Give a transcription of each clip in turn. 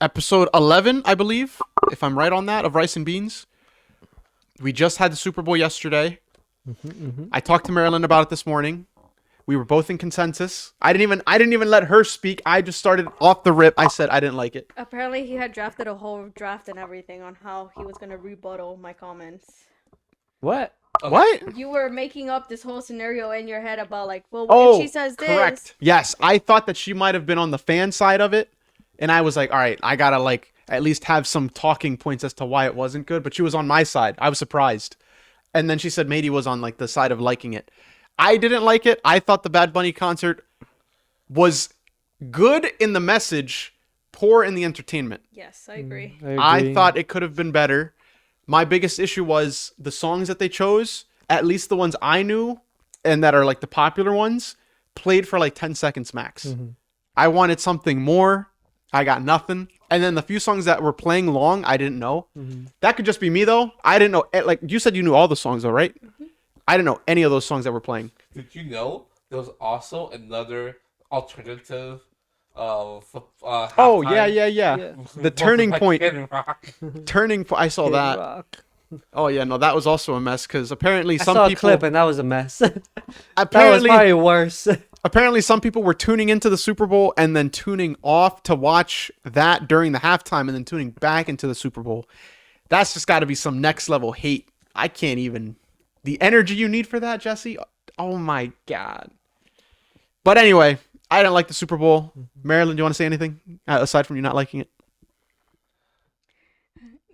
episode 11, I believe, if I'm right on that, of Rice and Beans. We just had the Super Bowl yesterday. I talked to Marilyn about it this morning. We were both in consensus. I didn't even let her speak. I just started off the rip. I said I didn't like it. Apparently, he had drafted a whole draft and everything on how he was gonna rebuttal my comments. What? What? You were making up this whole scenario in your head about like, well, Oh, if she says this, correct. Yes, I thought that she might have been on the fan side of it, and I was like, all right, I gotta like at least have some talking points as to why it wasn't good. But she was on my side. I was surprised, and then she said Mady was on like the side of liking it. I didn't like it. I thought the Bad Bunny concert was good in the message, poor in the entertainment. yes, I agree. I thought it could have been better. My biggest issue was the songs that they chose, at least the ones I knew and that are like the popular ones, played for like 10 seconds max. I wanted something more. I got nothing. And then the few songs that were playing long, I didn't know. That could just be me though. I didn't know. Like you said, you knew all the songs though, right? I didn't know any of those songs that were playing. Did you know there was also another alternative Oh halftime? yeah. The turning Like point. Kid Rock. Turning point. I saw Kid that. Rock. Oh yeah, no, that was also a mess because apparently I some saw a people. clip and that was a mess. That was Apparently, probably worse. apparently some people were tuning into the Super Bowl and then tuning off to watch that during the halftime and then tuning back into the Super Bowl. That's just got to be some next level hate. I can't even. The energy you need for that, Jesse. Oh my God. But anyway, I didn't like the Super Bowl. Marilyn, do you want to say anything aside from you not liking it?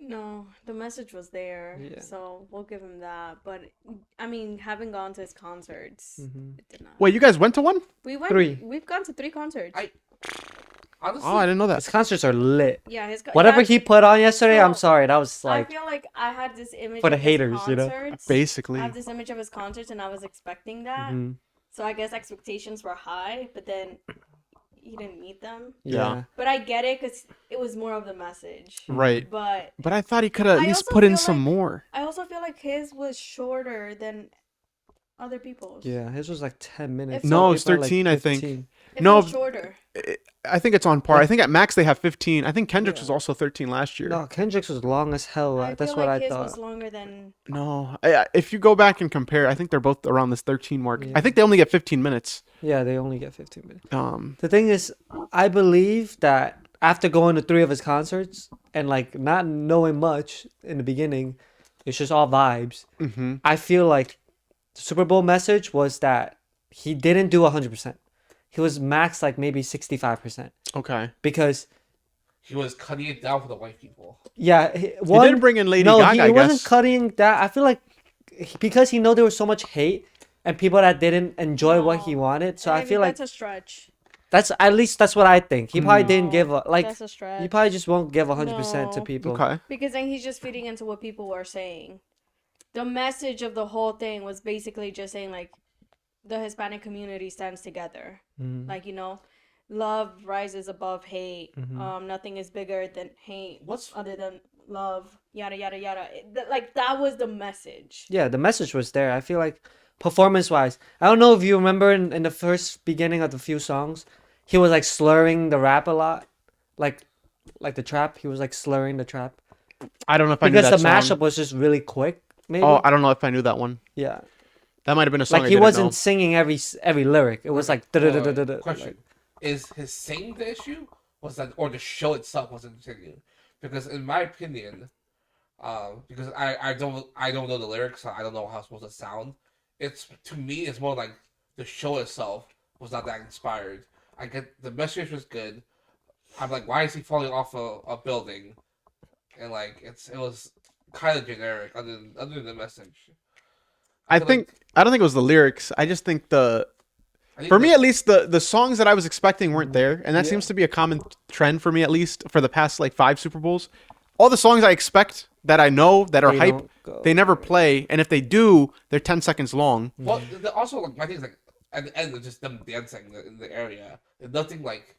No, the message was there, Yeah. so we'll give him that. But I mean, having gone to his concerts, it did not. Wait, you guys went to one? We went. 3. We've gone to 3 concerts. Honestly, Oh, I didn't know that. His concerts are lit. Yeah, Whatever he put on yesterday, So, I'm sorry. That was like I feel like I had this image for the of his haters, you know? concerts. Basically. I have this image of his concerts, and I was expecting that. Mhm. So I guess expectations were high, but then he didn't meet them. Yeah. But I get it because it was more of the message. Right. But But I thought he could have at I least also put in feel some like- more. I also feel like his was shorter than other people's. Yeah, his was like 10 minutes. No, Some it's people had, 13, I think. 15. It No, felt shorter. I think it's on par. I think at max they have 15. I think Kendrick's Yeah. was also 13 last year. No, Kendrick's was long as hell. I That's feel what like I his thought. was longer than. No, if you go back and compare, I think they're both around this 13 mark. Yeah. I think they only get 15 minutes. Yeah, they only get 15 minutes. Um, The thing is, I believe that after going to 3 of his concerts and like not knowing much in the beginning, it's just all vibes. mhm. I feel like the Super Bowl message was that he didn't do 100%. He was max like maybe 65% Okay. because he was cutting it down for the white people. yeah, He did bring in Lady Gaga, he I wasn't guess. cutting that. I feel like because he know there was so much hate and people that didn't enjoy what he No. wanted. So I Maybe feel like that's a stretch. that's at least that's what I think. He probably didn't No, give a like. That's a stretch. He probably just won't give 100% to No. people. Okay. Because then he's just feeding into what people were saying. The message of the whole thing was basically just saying like, the Hispanic community stands together. Mhm. Like, you know, love rises above hate. Mhm. Nothing is bigger than hate. What's- other than love? Yada yada yada. Like that was the message. Yeah, the message was there. I feel like performance wise, I don't know if you remember in the first beginning of the few songs, he was like slurring the rap a lot, like the trap. He was like slurring the trap I don't know if I knew because that the song. mashup was just really quick. Maybe. Oh, I don't know if I knew that one. Yeah. That might have been a song Like I he didn't wasn't know. singing every lyric. It was like da-da-da-da-da-da, Question: like- Is his singing the issue? Was that, or the show itself wasn't singing? Because in my opinion, because I don't know the lyrics, so I don't know how it's supposed to sound. It's, to me, it's more like the show itself was not that inspired. I get the message was good. I'm like, why is he falling off a building? And like it was kind of generic other than the message. I feel think I don't think it was the lyrics. I just think I think for me at least the songs that I was expecting weren't there, and that Yeah. seems to be a common trend for me at least for the past like 5 Super Bowls. All the songs I expect that I know that are They hype, don't go. they never play, and if they do, they're 10 seconds long. Well, also like my thing is like at the end, it's just them dancing in the area. There's nothing like.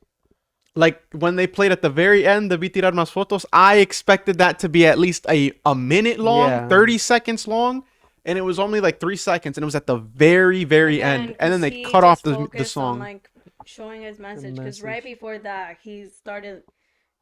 Like when they played at the very end, the Vi Tirar Más Fotos, I expected that to be at least a minute long, Yeah. 30 seconds long, and it was only like 3 seconds, and it was at the very, very end. And then they he cut off just the focused song. on, like showing his message because right message. before that he started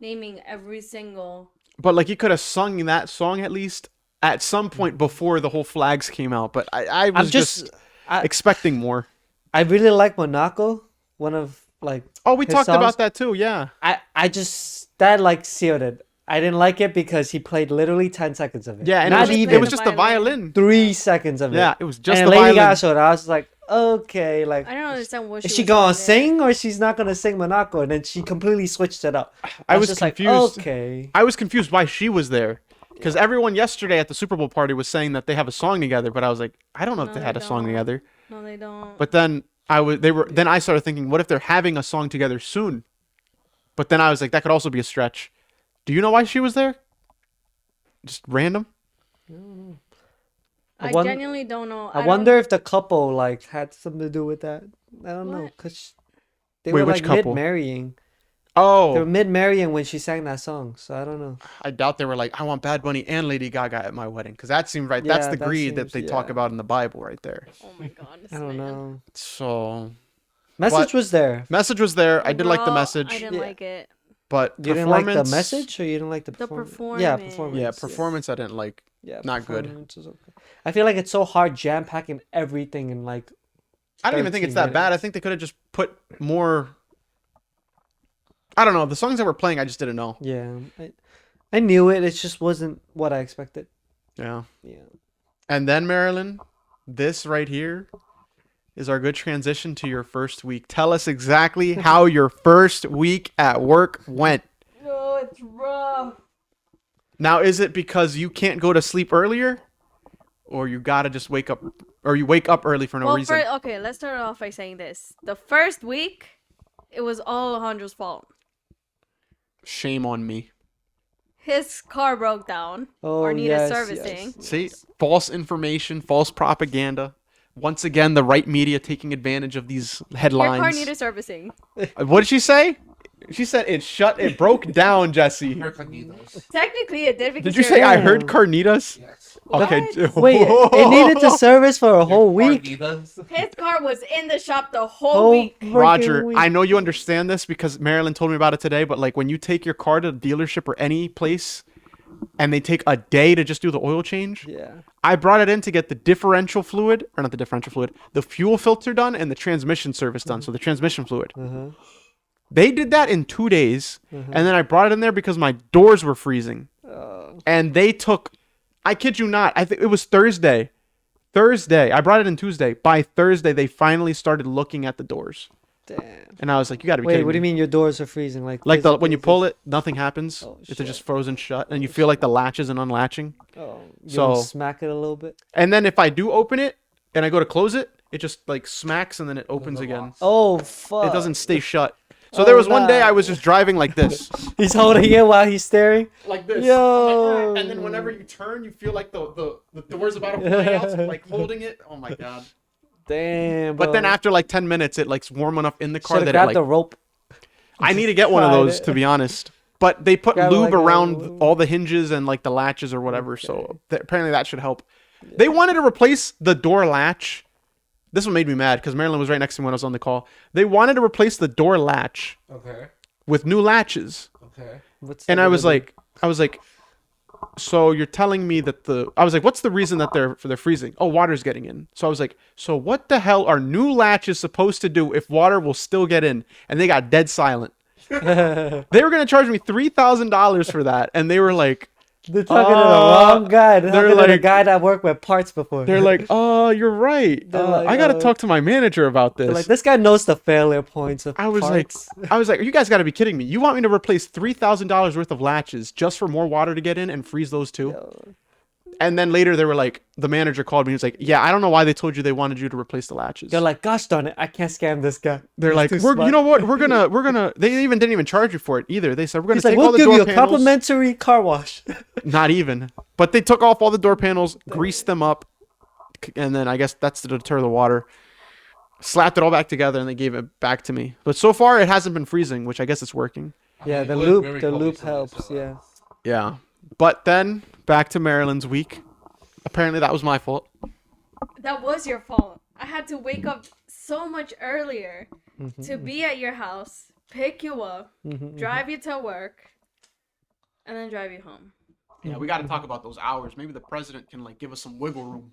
naming every single. But like, he could have sung that song at least at some point before the whole flags came out. But I was just expecting more. I really like Monaco. One of like. Oh, we his talked songs. about that too. Yeah. I just that like sealed it. I didn't like it because he played literally 10 seconds of it. Yeah, and not it was, even. it was just the violin. 3 seconds of it. Yeah, it was just and the Lady violin. Gaga showed. I was like, okay, like. I don't understand what Is she she was gonna doing sing or she's not gonna sing Monaco? And then she completely switched it up. I was just confused. Like, okay. I was confused why she was there. Because everyone yesterday at the Super Bowl party was saying that they have a song together, but I was like, I don't know if No, they had they a song don't. together. No, they don't. But then I started thinking, what if they're having a song together soon? But then I was like, that could also be a stretch. Do you know why she was there? Just random? I won- genuinely don't know. I wonder if the couple like had something to do with that. I don't know, What? cause they Wait, were which like couple? mid-marrying. Oh, They were mid-marrying when she sang that song, so I don't know. I doubt they were like, I want Bad Bunny and Lady Gaga at my wedding. Because that seemed right. That's Yeah, the that greed that seems- they talk yeah. about in the Bible right there. Oh my god. This I don't man. know. So, Message was there. message was there. I did like the Overall, message. I didn't Yeah. like it. But You didn't like the performance- message, or you didn't like the The performance? Yeah, performance. performance. Yeah, performance I didn't like. Yeah, not good. performance was okay. I feel like it's so hard jam packing everything in like. I don't even think it's 13 that bad. I minutes. think they could have just put more. I don't know. The songs that were playing, I just didn't know. Yeah, I knew it. It just wasn't what I expected. Yeah. Yeah. And then, Marilyn, this right here is our good transition to your first week. Tell us exactly how your first week at work went. Oh, it's rough. Now, is it because you can't go to sleep earlier? Or you gotta just wake up, or you wake up early for no reason? Okay, let's start off by saying this. The first week, it was all Alejandro's fault. Shame on me. His car broke down Oh, or needed yes, servicing. yes. See, false information, false propaganda. Once again, the right media taking advantage of these Your headlines. car needed servicing. What did she say? She said it broke down, Jesse. Her caninos. Technically, it did because Did you say I heard Yeah. carnitas? Yes. Okay. Wait, it needed to service for a whole week. Carnitas. his car was in the shop the whole Whole week. freaking Roger, week. I know you understand this because Marilyn told me about it today, but like when you take your car to the dealership or any place and they take a day to just do the oil change, Yeah. I brought it in to get the differential fluid, or not the differential fluid, the fuel filter done and the transmission service done, so the transmission fluid. Uh-huh. They did that in 2 days, and then I brought it in there because my doors were freezing. And they took, I kid you not, I think it was Thursday. I brought it in Tuesday. By Thursday, they finally started looking at the doors. Damn. And I was like, you gotta be Wait, kidding what do you me. mean your doors are freezing? Like When you pull it, nothing happens. Oh, It's shit. just frozen shut, and you feel like the latch isn't unlatching. Oh, you So- wanna smack it a little bit. And then if I do open it and I go to close it, it just like smacks and then it opens the again. locks. Oh fuck! It doesn't stay shut. So there was one day nah. I was just driving like this. He's holding it while he's staring. Like this. Yo. And then whenever you turn, you feel like the door's about to fly out, so like holding it. Oh my god. Damn. But then bro. after like 10 minutes, it like's warm enough in the car Should've that it grabbed like the rope. I need to get one of tried those it. to be honest. But they put Grab, lube like, a- around all the hinges and like the latches or whatever, so apparently that should help. They wanted to replace the door latch. This one made me mad because Marilyn was right next to me when I was on the call. They wanted to replace the door latch Okay. with new latches, Okay. What's and that I was gonna like, so you're telling me that I was like, what's the reason that they're freezing? Oh, water's getting in. So I was like, so what the hell are new latches supposed to do if water will still get in? And they got dead silent. do? They were gonna charge me $3,000 for that, and they were like, They're talking to the wrong guy. They're talking to the like- guy that worked with parts before. they're like, oh, you're right. They're like, I gotta talk to my manager about this. They're like, this guy knows the failure points of I was parts. like, you guys got to be kidding me. You want me to replace $3,000 worth of latches just for more water to get in and freeze those too? Yo. And then later they were like, the manager called me. He was like, yeah, I don't know why they told you they wanted you to replace the latches. They're like, gosh darn it, I can't scam this guy. They're He's like, too you smart." know what? We're gonna. They didn't even charge you for it either. They said we're gonna He's like, take all we'll the give door you a panels. complimentary car wash. Not even. But they took off all the door panels, greased them up, and then I guess that's to deter the water. Slapped it all back together, and they gave it back to me. But so far, it hasn't been freezing, which I guess it's working. Yeah, the It was loop, very the cold loop recently, helps. so, Yeah. Yeah. But then back to Marilyn's week. Apparently, that was my fault. That was your fault. I had to wake up so much earlier to be at your house, pick you up, drive you to work, and then drive you home. Yeah, we got to talk about those hours. Maybe the president can like give us some wiggle room.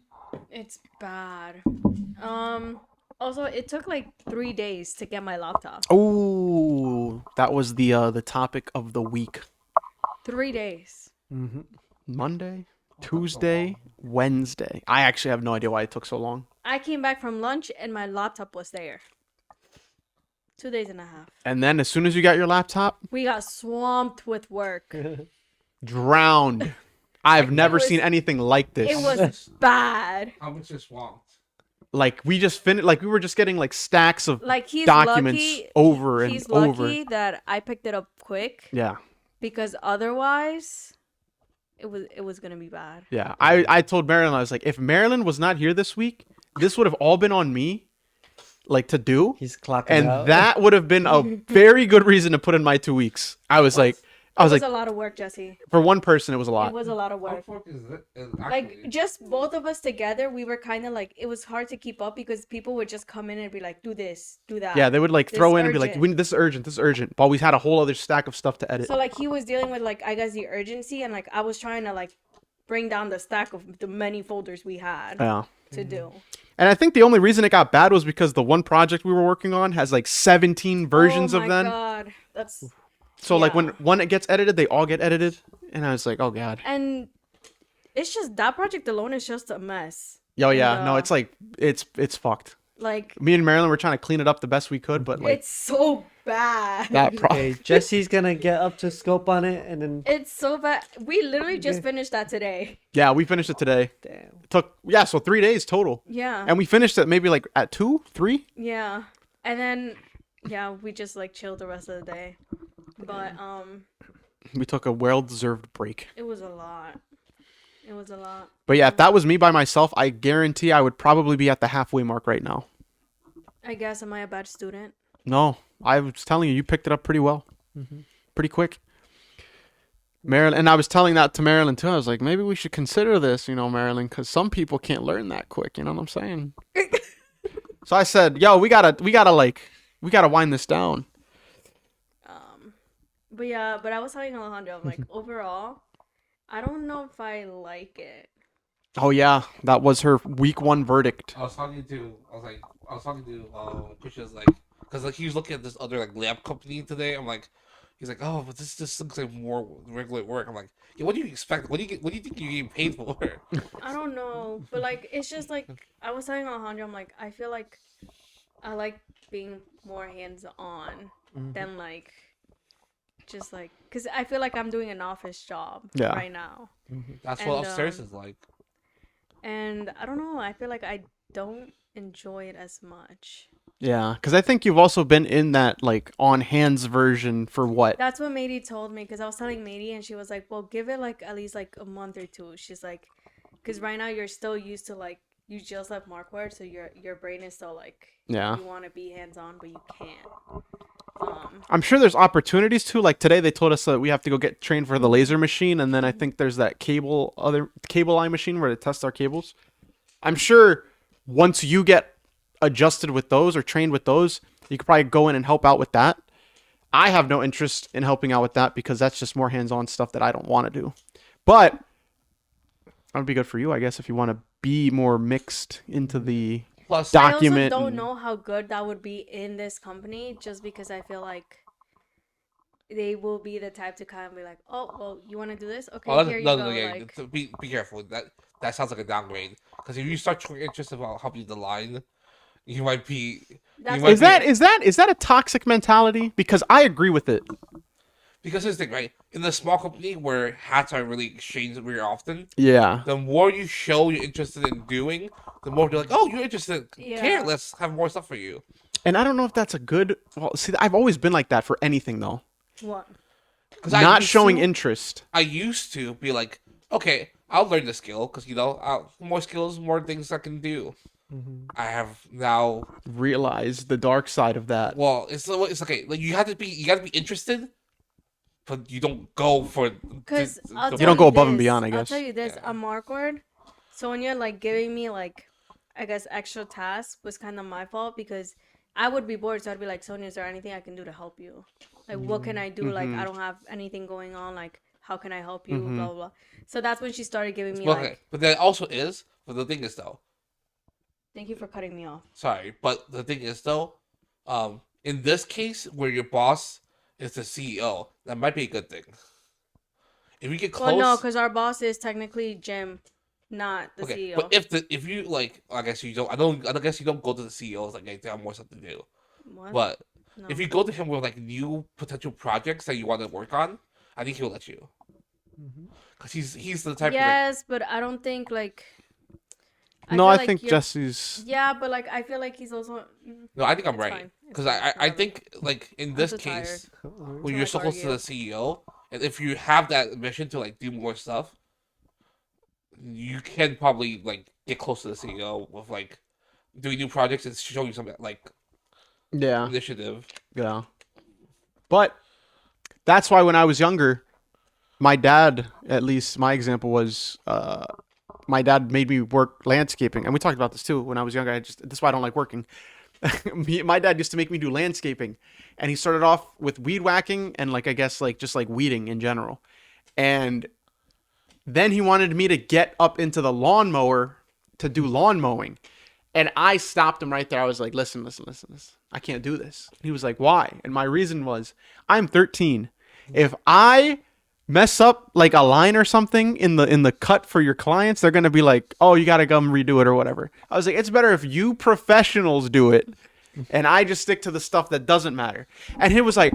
It's bad. Also, it took like 3 days to get my laptop. Oh, that was the topic of the week. 3 days. Monday, Tuesday, Wednesday. I actually have no idea why it took so long. I came back from lunch and my laptop was there. 2 days and a half. And then as soon as you got your laptop, We got swamped with work. drowned. I've never was- seen anything like this. It was bad. How much is swamped? like we just finished. Like we were just getting like stacks of Like he's documents lucky. over and He's over. lucky that I picked it up quick Yeah, because otherwise, it was gonna be bad. yeah. I told Marilyn, I was like, if Marilyn was not here this week, this would have all been on me, like to do, He's clocking and out. that would have been a very good reason to put in my 2 weeks. I was like, It was a lot of work, Jesse. for one person, it was a It lot. was a lot of How work. fuck is it? Like Actually, just both of us together, we were kind of like it was hard to keep up because people would just come in and be like, "Do this, do that." Yeah, they would like This throw in and be like, urgent. "We need this is urgent, this is urgent." But we had a whole other stack of stuff to edit. So like he was dealing with like I guess the urgency and like I was trying to like bring down the stack of the many folders we had Yeah. to do. And I think the only reason it got bad was because the one project we were working on has like 17 versions oh of my them. God, that's So like when yeah. one it gets edited, they all get edited, and I was like, "Oh god." and it's just that project alone is just a mess. Yo, yeah, And, no, it's like it's fucked. Like Me and Marilyn were trying to clean it up the best we could, but like it's so bad. that Okay, Jesse's gonna get up to scope on it, and then It's so bad. We literally just finished that today. yeah, we finished it today. damn. It took so 3 days total, Yeah. and we finished it maybe like at 2, 3. Yeah. And then yeah, we just like chilled the rest of the day. But We took a well-deserved break. it was a lot. It was a lot. But yeah, if that was me by myself, I guarantee I would probably be at the halfway mark right now. I guess am I a bad student? No, I was telling you, you picked it up pretty well, pretty quick. Marilyn, and I was telling that to Marilyn too. I was like, maybe we should consider this, Marilyn, because some people can't learn that quick. You know what I'm saying? So I said, yo, we gotta wind this down. But yeah, but I was telling Alejandro, I'm like, overall, I don't know if I like it. Oh yeah, that was her week 1 verdict. I was talking to Christian's like, because like he was looking at this other like lab company today. I'm like, he's like, oh, but this just looks like more regular work. I'm like, yeah, what do you expect? What do you think you're getting paid for? I don't know, but like it's just like I was telling Alejandro, I'm like I feel like I like being more hands on than like just like because I feel like I'm doing an office job Yeah. right now, That's what And, upstairs is like. and I don't know. I feel like I don't enjoy it as much. Yeah, because I think you've also been in that like on hands version for what? That's what Mady told me because I was telling Mady and she was like, "Well, give it like at least like a month or two." She's like, "Because right now you're still used to like you just left Marquardt, so your brain is still like Yeah. you want to be hands on, but you can't." I'm sure there's opportunities too. Like today, they told us that we have to go get trained for the laser machine, and then I think there's that cable eye machine where they test our cables. I'm sure once you get adjusted with those or trained with those, you could probably go in and help out with that. I have no interest in helping out with that because that's just more hands-on stuff that I don't want to do. But that would be good for you, I guess, if you want to be more mixed into the Plus, document. I also don't and- know how good that would be in this company just because I feel like they will be the type to kind of be like, "Oh, well, you want to do this? Okay, oh, here you no, go." yeah, Like, be careful. That sounds like a downgrade. Because if you start showing interest about helping the line, you might be. That's might Is that a toxic mentality? Because I agree with it. Because here's the thing, right? In the small company where hats are really exchanged very often, Yeah. the more you show you're interested in doing, the more they're like, "Oh, you're interested. Yeah. Here, let's have more stuff for you." And I don't know if that's a good. Well, see, I've always been like that for anything though. what? 'Cause I Not used showing to- interest. I used to be like, "Okay, I'll learn the skill because more skills, more things I can do." I have now. Realize the dark side of that. Well, it's okay. Like you got to be interested, but you don't go for. Because You don't go above and beyond, I I'll guess. tell you this: a Marquardt, so when you're like giving me like, I guess extra tasks was kind of my fault because I would be bored, so I'd be like, "Sonia, is there anything I can do to help you? Like, what can I do? Like, I don't have anything going on. Like, how can I help you, blah blah blah. So that's when she started giving me Well, like, okay, but there also is. But the thing is though, thank you for cutting me off. sorry, but the thing is though, in this case where your boss is the CEO, that might be a good thing. If you get close, Well, no, because our boss is technically Jim, not the okay. CEO. But if you like, I guess you don't. I guess you don't go to the CEOs like, hey, they have more stuff to do. What? But No. if you go to him with like new potential projects that you want to work on, I think he'll let you. Because he's the type. Yes, but I don't think like. No, feel I like think you're- Jesse's. Yeah, but like I feel like he's also. No, I think I'm It's right. fine. It's Because fine. I Whatever. think like in I'm this so tired. case, when To, you're like, so close to argue. the CEO, and if you have that mission to like do more stuff, you can probably like get close to the CEO with like doing new projects and showing some like Yeah. initiative. Yeah. But that's why when I was younger, my dad, at least my example was, my dad made me work landscaping. And we talked about this too when I was younger. That's why I don't like working. My dad used to make me do landscaping. And he started off with weed whacking and like, I guess like just like weeding in general. And then he wanted me to get up into the lawnmower to do lawn mowing. And I stopped him right there. I was like, listen. I can't do this. He was like, why? And my reason was, I'm 13. If I mess up like a line or something in the cut for your clients, they're going to be like, oh, you got to come redo it or whatever. I was like, it's better if you professionals do it and I just stick to the stuff that doesn't matter. And he was like,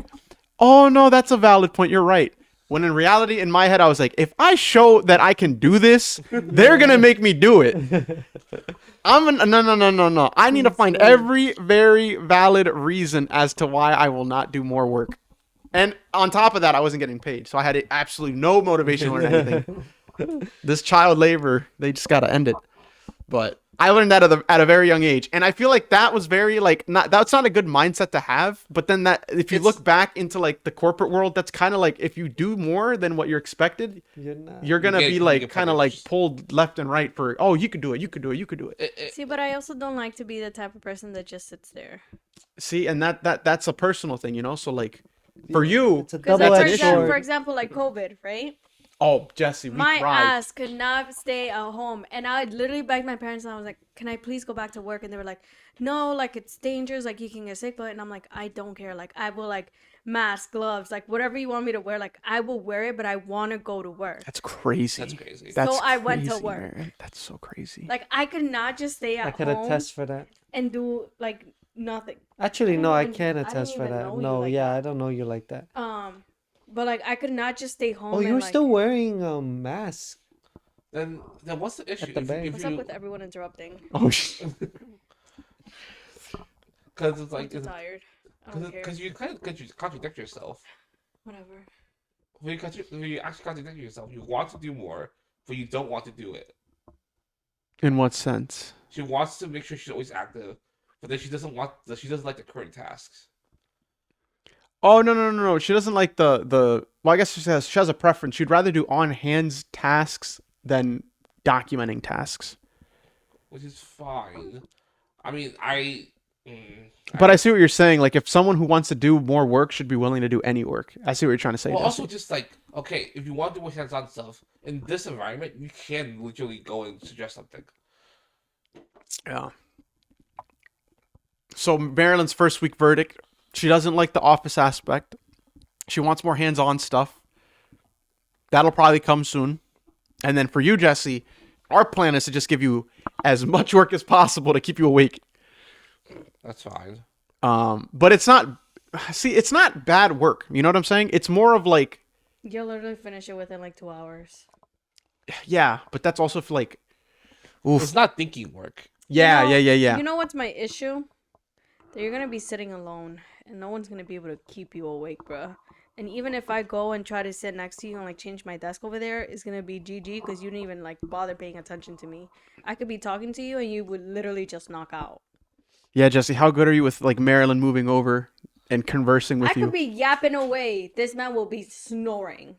oh, no, that's a valid point. You're right. When in reality, in my head, I was like, if I show that I can do this, they're going to make me do it. No. I need to find every very valid reason as to why I will not do more work. And on top of that, I wasn't getting paid. So I had absolutely no motivation to learn anything. This child labor, they just got to end it. But I learned that at a very young age. And I feel like that was very like, that's not a good mindset to have. But then that, if you look back into like the corporate world, that's kind of like, if you do more than what you're expected, you're going to be like kind of like pulled left and right for, oh, you could do it. See, but I also don't like to be the type of person that just sits there. See, and that's a personal thing, you know? So like for you, It's a Because like, double-edged sword. for example, like COVID, right? oh, Jesse, we My thrived. ass could not stay at home, and I literally begged my parents, and I was like, "Can I please go back to work?" And they were like, "No, like it's dangerous, like you can get sick." But and I'm like, "I don't care. Like I will like mask, gloves, like whatever you want me to wear. Like I will wear it, but I want to go to work." That's crazy. That's crazy. That's So I went to crazy, work. man. That's so crazy. Like I could not just stay I at can home attest for that. and do like nothing. Actually, don't no, I even- can I don't attest for even that. know you No, like yeah, that. I don't know you like that. But like I could not just stay home. Oh, you and, were like, still wearing masks. Then what's the issue? the bank. What's up with everyone interrupting? Oh shit. Because it's I'm like too tired. I don't care. because you kind of contradict yourself. Whatever. When you actually contradict yourself, you want to do more, but you don't want to do it. In what sense? She wants to make sure she's always active, but then she doesn't like the current tasks. Oh no. She doesn't like the. Well, I guess she has a preference. She'd rather do on hands tasks than documenting tasks. Which is fine. I mean, But I see what you're saying. Like, if someone who wants to do more work should be willing to do any work. I see what you're trying to say. well, Jesse. also just like, okay, if you want to do more hands-on stuff in this environment, you can literally go and suggest something. Yeah. So Marilyn's first week verdict. She doesn't like the office aspect. She wants more hands-on stuff. That'll probably come soon. And then for you, Jesse, our plan is to just give you as much work as possible to keep you awake. That's fine. But it's not. See, it's not bad work. You know what I'm saying? It's more of like, You'll literally finish it within like 2 hours. yeah. But that's also for like, oof. It's not thinking work. Yeah. You know what's my issue? That you're gonna be sitting alone, and no one's gonna be able to keep you awake, bruh. And even if I go and try to sit next to you and like change my desk over there, it's gonna be GG because you didn't even like bother paying attention to me. I could be talking to you and you would literally just knock out. Yeah, Jesse. How good are you with like Marilyn moving over and conversing with I you? could be yapping away. This man will be snoring.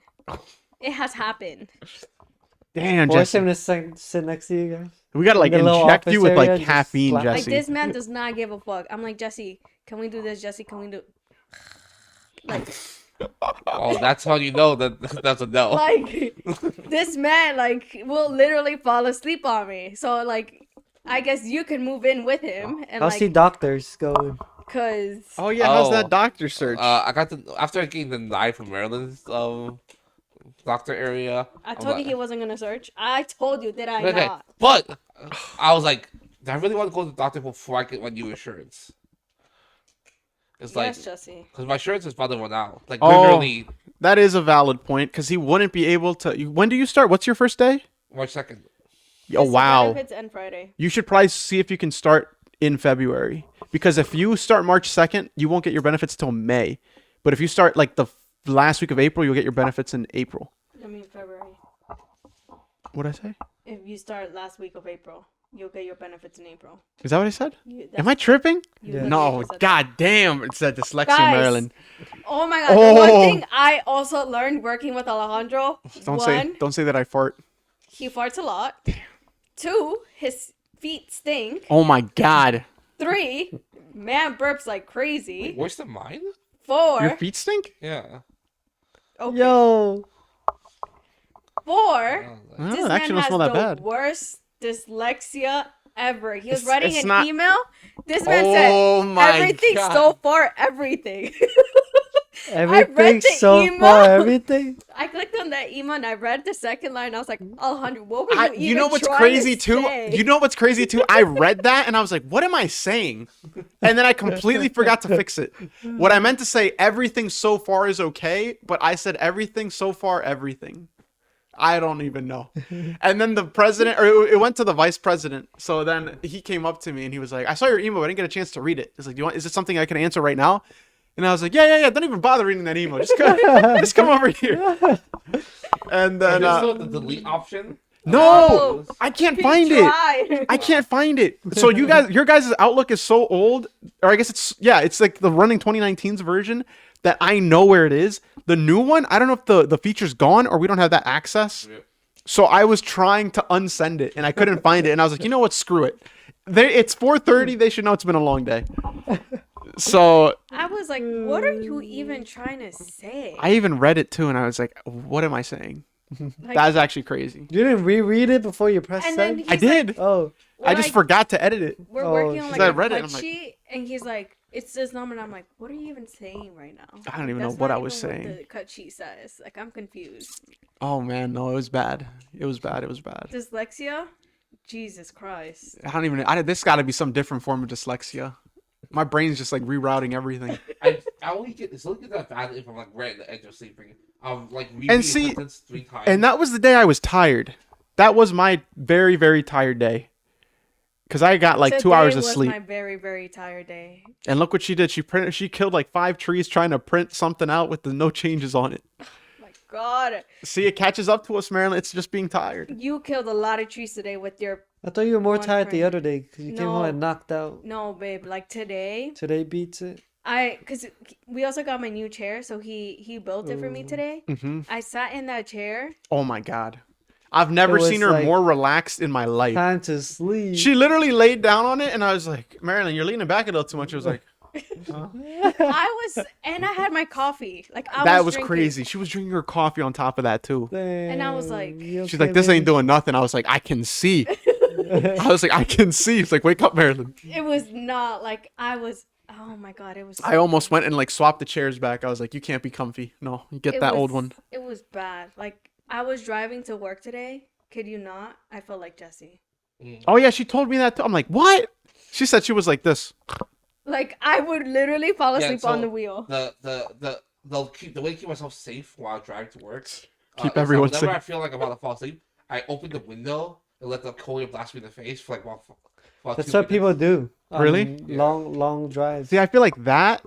It has happened. Damn, Force Jesse. him to sit next to you guys. We gotta like in the little inject office you with area, like just caffeine, slap- Jesse. Like this man does not give a fuck. I'm like, Jesse, can we do this? Jesse, can we do? Like, Oh, that's how you know that that's a no. Like this man like will literally fall asleep on me. So like I guess you can move in with him and How's the like doctors going? cause Oh yeah, how's Oh, that doctor search? I got the after I getting denied from Maryland's doctor area. I I'm told you like, he wasn't gonna search. I told you, did I okay, not? but I was like, do I really want to go to the doctor before I get my new insurance? It's like, Yes, Jesse. because my insurance is about to run out. Like Oh. literally That is a valid point because he wouldn't be able to. When do you start? What's your first day? March 2nd. Oh It's the wow! benefits end Friday. You should probably see if you can start in February because if you start March 2nd, you won't get your benefits till May. But if you start like the last week of April, you'll get your benefits in April. I mean February. What'd I say? If you start last week of April, you'll get your benefits in April. Is that what I said? You, Am I tripping? you Yeah. literally No, just said that. god damn! It's that dyslexia, Guys, Marilyn. Oh my god! The one Oh. thing I also learned working with Alejandro. Don't say that I fart. He farts a lot. 2, his feet stink. Oh my god! 3, man burps like crazy. Worse than mine? 4, Your feet stink? Yeah. okay. Yo. 4, Oh, this it man actually don't has smell that the bad. worst dyslexia ever. He was It's- writing it's an not- email. This man Oh said my everything God. so far, everything. Everything the so email. far, everything. I clicked on that email and I read the second line. I was like, Alejandro, what were you even You know what's trying crazy to too? say? You know what's crazy too? I read that and I was like, what am I saying? And then I completely forgot to fix it. What I meant to say, everything so far is okay, but I said everything so far, everything. I don't even know. And then the president, or it went to the vice president. So then he came up to me and he was like, I saw your email, but I didn't get a chance to read it. He's like, is it something I can answer right now? And I was like, yeah. Don't even bother reading that email. Just come over here. And then, There's still the delete option. no, I can't find it. Tried. I can't find it. So your guys' Outlook is so old, or I guess it's like the running 2019's version that I know where it is. The new one, I don't know if the feature's gone or we don't have that access. Yeah. So I was trying to unsend it and I couldn't find it, and I was like, you know what, screw it. It's 4:30. They should know it's been a long day. So I was like, what are you even trying to say? I even read it too, and I was like, what am I saying? Like, That was actually crazy. You didn't reread it before you pressed and then send? he's I did. Like, Oh. I just like, forgot to edit it. We're Oh, working on shit. like I a read it, cut I'm like- sheet, and he's like, "It's this number," and I'm like, "What are you even saying right now?" I don't even know That's what not I was even saying. the cut sheet says. Like, I'm confused. Oh man, no, it was bad. It was bad. Dyslexia, Jesus Christ. I don't even. This got to be some different form of dyslexia. My brain's just like rerouting everything. I only get that bad if I'm like right at the edge of sleeping. I'm like reading a see- sentence 3 times. And that was the day I was tired. That was my very, very tired day. Because I got like 2 hours of Today was sleep. my very, very tired day. And look what she did. She killed like 5 trees trying to print something out with no changes on it. My God, See, it catches up to us, Marilyn. It's just being tired. you killed a lot of trees today with your. I thought you were more One tired the friend. other day because you came home No. and knocked out. No, babe. Like today, Today beats it. cause we also got my new chair, so he built it for me today. hmm I sat in that chair. Oh my God. I've never It was seen her like- more relaxed in my life. Time to sleep. She literally laid down on it, and I was like, Marilyn, you're leaning back a little too much. It was like, And I had my coffee. Like I that was drinking. crazy. She was drinking her coffee on top of that, too. And I was like- Damn, you She's okay, like, this ain't baby? doing nothing. I was like, I can see. I was like, I can see. It's like, wake up, Marilyn. It was not like I was. Oh my God, it was. I almost went and like swapped the chairs back. I was like, you can't be comfy. No, you get it that was- old one. It was bad. Like I was driving to work today. Kid you not? I felt like Jesse. Oh yeah, she told me that too. I'm like, what? She said she was like this. Like I would literally fall Yeah, asleep so on the wheel. the way to keep myself safe while driving to work. Keep is that everyone whenever safe. I feel like I'm about to fall asleep, I open the window and let the cold air blast me in the face for like about That's 2 what people minutes. do. Really? on Long drives. See, I feel like that,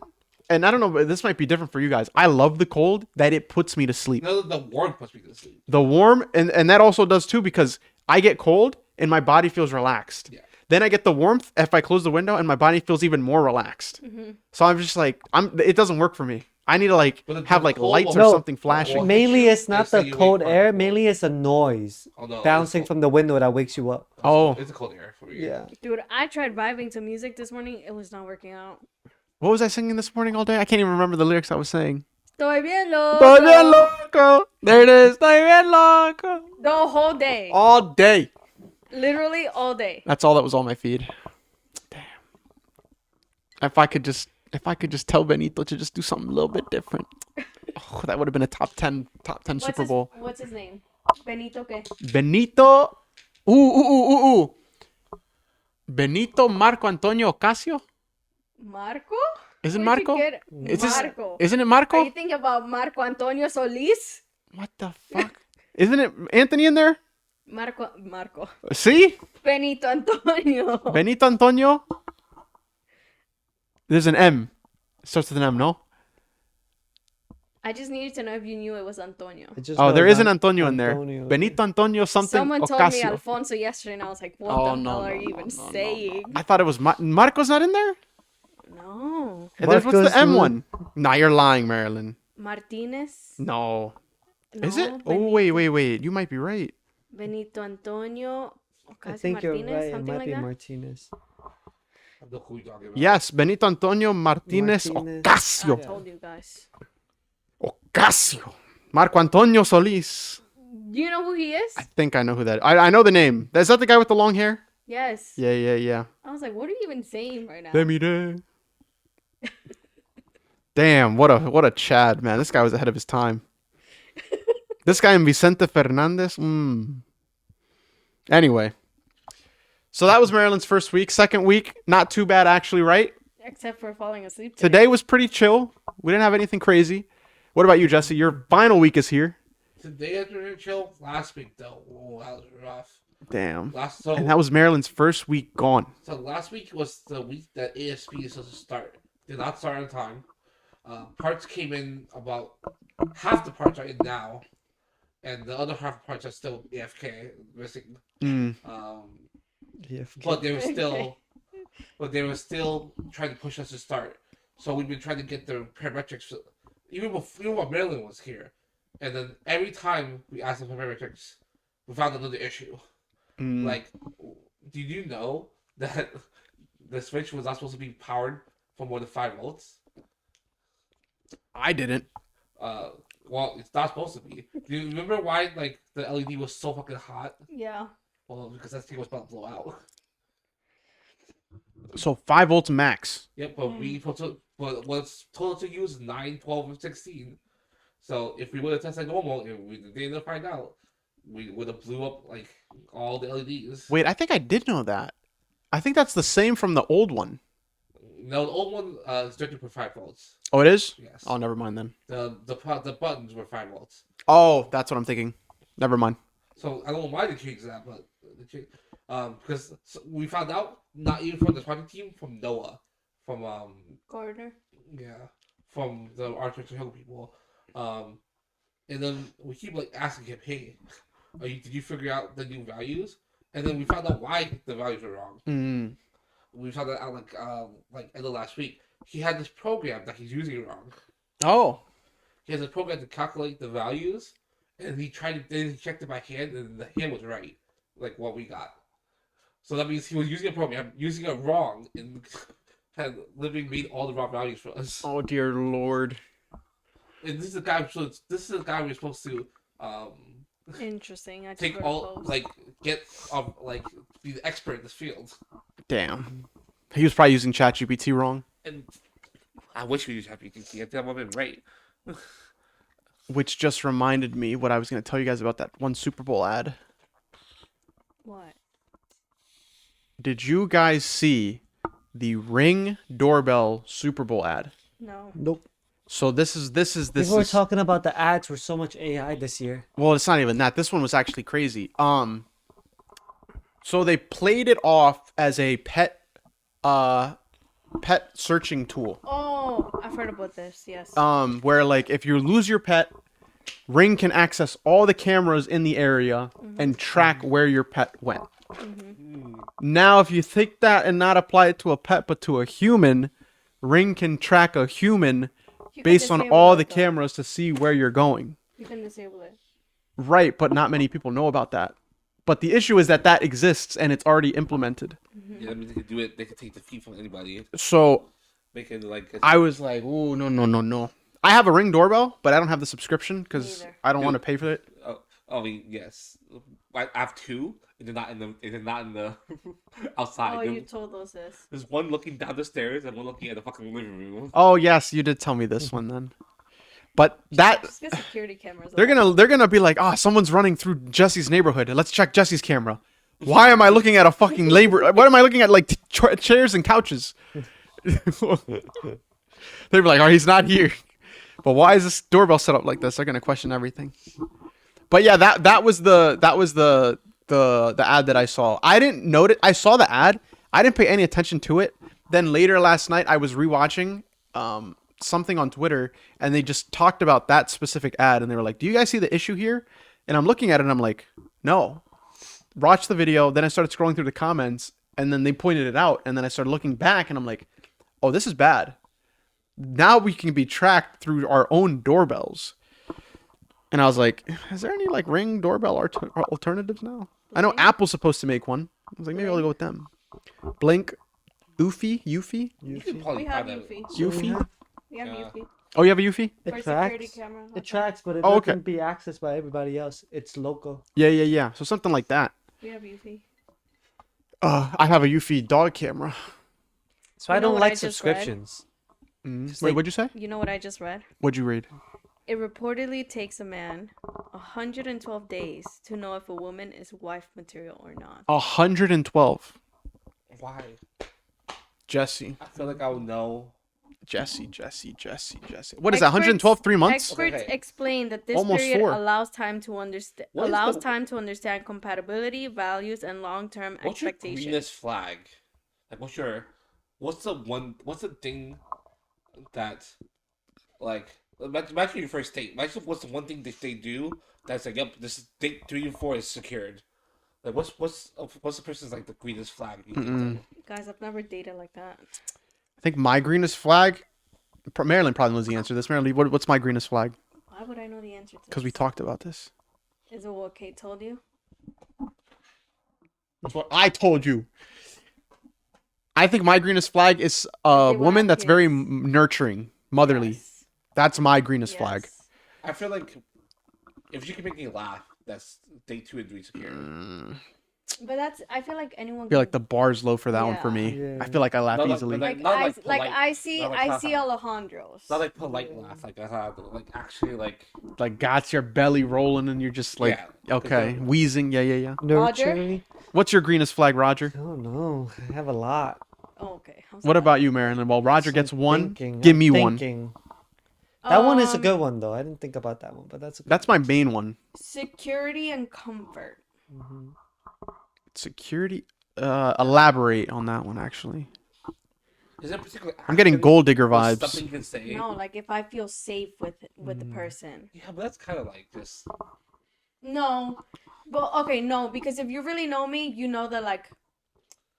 and I don't know, but this might be different for you guys. I love the cold that it puts me to sleep. No, the warm puts me to sleep. The warm, and that also does too, because I get cold and my body feels relaxed. Yeah. Then I get the warmth if I close the window and my body feels even more relaxed. So I'm just like, it doesn't work for me. I need to like But the have like cold lights will- or No. something flashing. Well, Mainly it's not They say the you cold wake air. up. Mainly it's a noise Oh no, bouncing it's from the window that wakes you up. Oh. it's a cold air for me. Yeah. Dude, I tried vibing to music this morning. It was not working out. What was I singing this morning all day? I can't even remember the lyrics I was saying. Estoy bien loco. Estoy bien loco. There it is. Estoy bien loco. The whole day. All day. Literally all day. That's all that was on my feed. Damn. If I could just tell Benito to just do something a little bit different. Oh, that would have been a top 10 Super Bowl. What's his name? Benito ¿qué? Benito. Ooh. Benito Marco Antonio Ocasio? Marco? Isn't Where'd you Marco? get Marco. Isn't it Are Marco? you thinking about Marco Antonio Solis? What the fuck? Isn't it Anthony in there? Marco. See? Benito Antonio. Benito Antonio? There's an M. It starts with an M, no? I just needed to know if you knew it was Antonio. Oh, there is an Antonio in there. Antonio. Benito Antonio something Someone told me Ocasio. Alfonso yesterday, and I was like, what Oh, the no, hell no, are you no, even no, no. saying? I thought it was Marco's not in there? No. And there's what's Marcos the M who? one? Nah, you're lying, Marilyn. Martinez? No. No, Is it? Oh, wait. You might be right. Benito Antonio I Ocasio think you're Martinez, right. It something might like be that. Martinez. I don't know who you're talking about. Yes, Benito Antonio Martinez Martinez. Ocasio. I told you guys. Ocasio. Marco Antonio Solis. Do you know who he is? I think I know who that is. I know the name. Is that the guy with the long hair? Yes. Yeah. I was like, what are you even saying right now? Damn, what a Chad, man. This guy was ahead of his time. This guy and Vicente Fernandez. Anyway. So that was Maryland's first week. Second week, not too bad actually, right? Except for falling asleep Today was pretty chill. We didn't have anything crazy. What about you, Jesse? Your final week is here. Today after chill. Last week though, oh, that was rough. Damn. So And that was Maryland's first week gone. last week was the week that ASP is supposed to start. Did not start on time. Parts came in about half the parts are in now, and the other half parts are still AFK missing. But they were still trying to push us to start. So we've been trying to get the parametrics even while Marilyn was here, and then every time we asked them for parametrics, we found another issue. Like, did you know that the switch was not supposed to be powered for more than 5 volts? I didn't. Well, it's not supposed to be. Do you remember why like the LED was so fucking hot? Yeah. Well, because that thing was about to blow out. So 5 volts max. Yep, but what's told to use is 9, 12, and 16. So if we would have tested normal and we didn't find out, we would have blew up like all the LEDs. Wait, I think I did know that. I think that's the same from the old one. No, the old one is 13.5 volts. Oh, it is? Yes. Oh, never mind then. The buttons were 5 volts. Oh, that's what I'm thinking. Never mind. So I don't know why they changed that, but they changed, because we found out not even from the project team, from Noah, from Gardner. from the Architecture Hill people, and then we keep like asking him, hey, did you figure out the new values? And then we found out why the values were wrong. We found that out like end of last week. He had this program that he's using wrong. Oh. He has a program to calculate the values, and he checked it by hand, and the hand was right, like what we got. So that means he was using a program, using it wrong, and had literally made all the wrong values for us. Oh, dear Lord. And this is the guy. So this is the guy we're supposed to Interesting. I just take wrote a all post. like get be the expert in this field. Damn. He was probably using ChatGPT wrong. And I wish we used GPT. I think that would have been right. Which just reminded me what I was going to tell you guys about that one Super Bowl ad. What? Did you guys see the Ring doorbell Super Bowl ad? No. Nope. So this is People were talking about the ads were so much AI this year. Well, it's not even that. This one was actually crazy. So they played it off as a pet searching tool. Oh, I've heard about this. Yes. Where like if you lose your pet, Ring can access all the cameras in the area and track where your pet went. Now, if you take that and not apply it to a pet but to a human, Ring can track a human You can based on disable all it, the though. cameras to see where you're going. You can disable it. Right, but not many people know about that. But the issue is that exists and it's already implemented. Yeah, I mean they could do it. They could take the feed from anybody. So Make it like I was like, ooh, no. I have a Ring doorbell, but I don't have the subscription because Neither. I don't Dude. want to pay for it. I mean, yes. I have two. And they're not in the. They're not in the outside. Oh, you told us this. There's one looking down the stairs and one looking at the fucking living room. Oh yes, you did tell me this one then. But that Just get security cameras. they're gonna be like, oh, someone's running through Jesse's neighborhood. Let's check Jesse's camera. Why am I looking at a fucking labor? What am I looking at? Like chairs and couches. They'd be like, oh, he's not here. But why is this doorbell set up like this? They're gonna question everything. But yeah, that was the ad that I saw. I didn't notice. I saw the ad. I didn't pay any attention to it. Then later last night, I was rewatching something on Twitter, and they just talked about that specific ad, and they were like, "Do you guys see the issue here?" And I'm looking at it, and I'm like, "No." Watch the video. Then I started scrolling through the comments, and then they pointed it out, and then I started looking back, and I'm like, "Oh, this is bad." Now we can be tracked through our own doorbells. And I was like, is there any like Ring doorbell alternatives now? I know Blink. Apple's supposed to make one. I was like, maybe I'll go with them. Blink, Eufy. You can probably We have find that. Eufy. Eufy? We have Yeah. Eufy. Oh, you have a Eufy? It For security tracks. camera. It tracks, but it Oh, okay. doesn't be accessed by everybody else. It's local. Yeah. So something like that. We have Eufy. I have a Eufy dog camera. So You I know don't what I like just read? subscriptions. Wait, like- what'd you say? You know what I just read? What'd you read? It reportedly takes a man 112 days to know if a woman is wife material or not. 112. Why? Jesse. I feel like I would know. Jesse. What is that? 112? 3 months? Experts Okay. explain that this Almost period 4. allows time to understand What is the- time to understand compatibility, values, and long-term What's your expectations. greenest flag? Like, what's the thing that, like, imagine your first date. Imagine what's the one thing that they do that's like, yep, this is date 3 and 4 is secured. Like, what's the person's like the greenest flag? You think Guys, I've never dated like that. I think my greenest flag. Marilyn probably knows the answer to this. Marilyn, what's my greenest flag? Why would I know the answer to Because we this? talked about this. Is it what Kate told you? That's what I told you. I think my greenest flag is a They will woman have that's very kids. nurturing, motherly. Yes. That's my greenest flag. Yes. I feel like if you can make me laugh, that's date 2 and 3 secured. But that's, I feel like anyone I feel like can, the bar's low for that one for Yeah. me. Yeah. I feel like I laugh No, easily. like- like, not I, like polite, I see, not like I haha. see Alejandro's. Not like polite laugh, like like actually like Like got your belly rolling and you're just like, Yeah. okay, wheezing. Yeah. Roger? Nurturing. What's your greenest flag, Roger? I don't know. I have a lot. Oh, okay. I'm What sorry. about you, Marilyn? Well, Roger So gets I'm one. thinking, Give I'm me one. thinking. That one is a Um, good one though. I didn't think about that one, but that's a good That's my main one. Security and comfort. one. Security. Elaborate on that one, actually. is it particular? I'm getting gold digger vibes. Something you can say. No, like if I feel safe with the person. Yeah, but that's kind of like just. No, but okay, no, because if you really know me, you know that like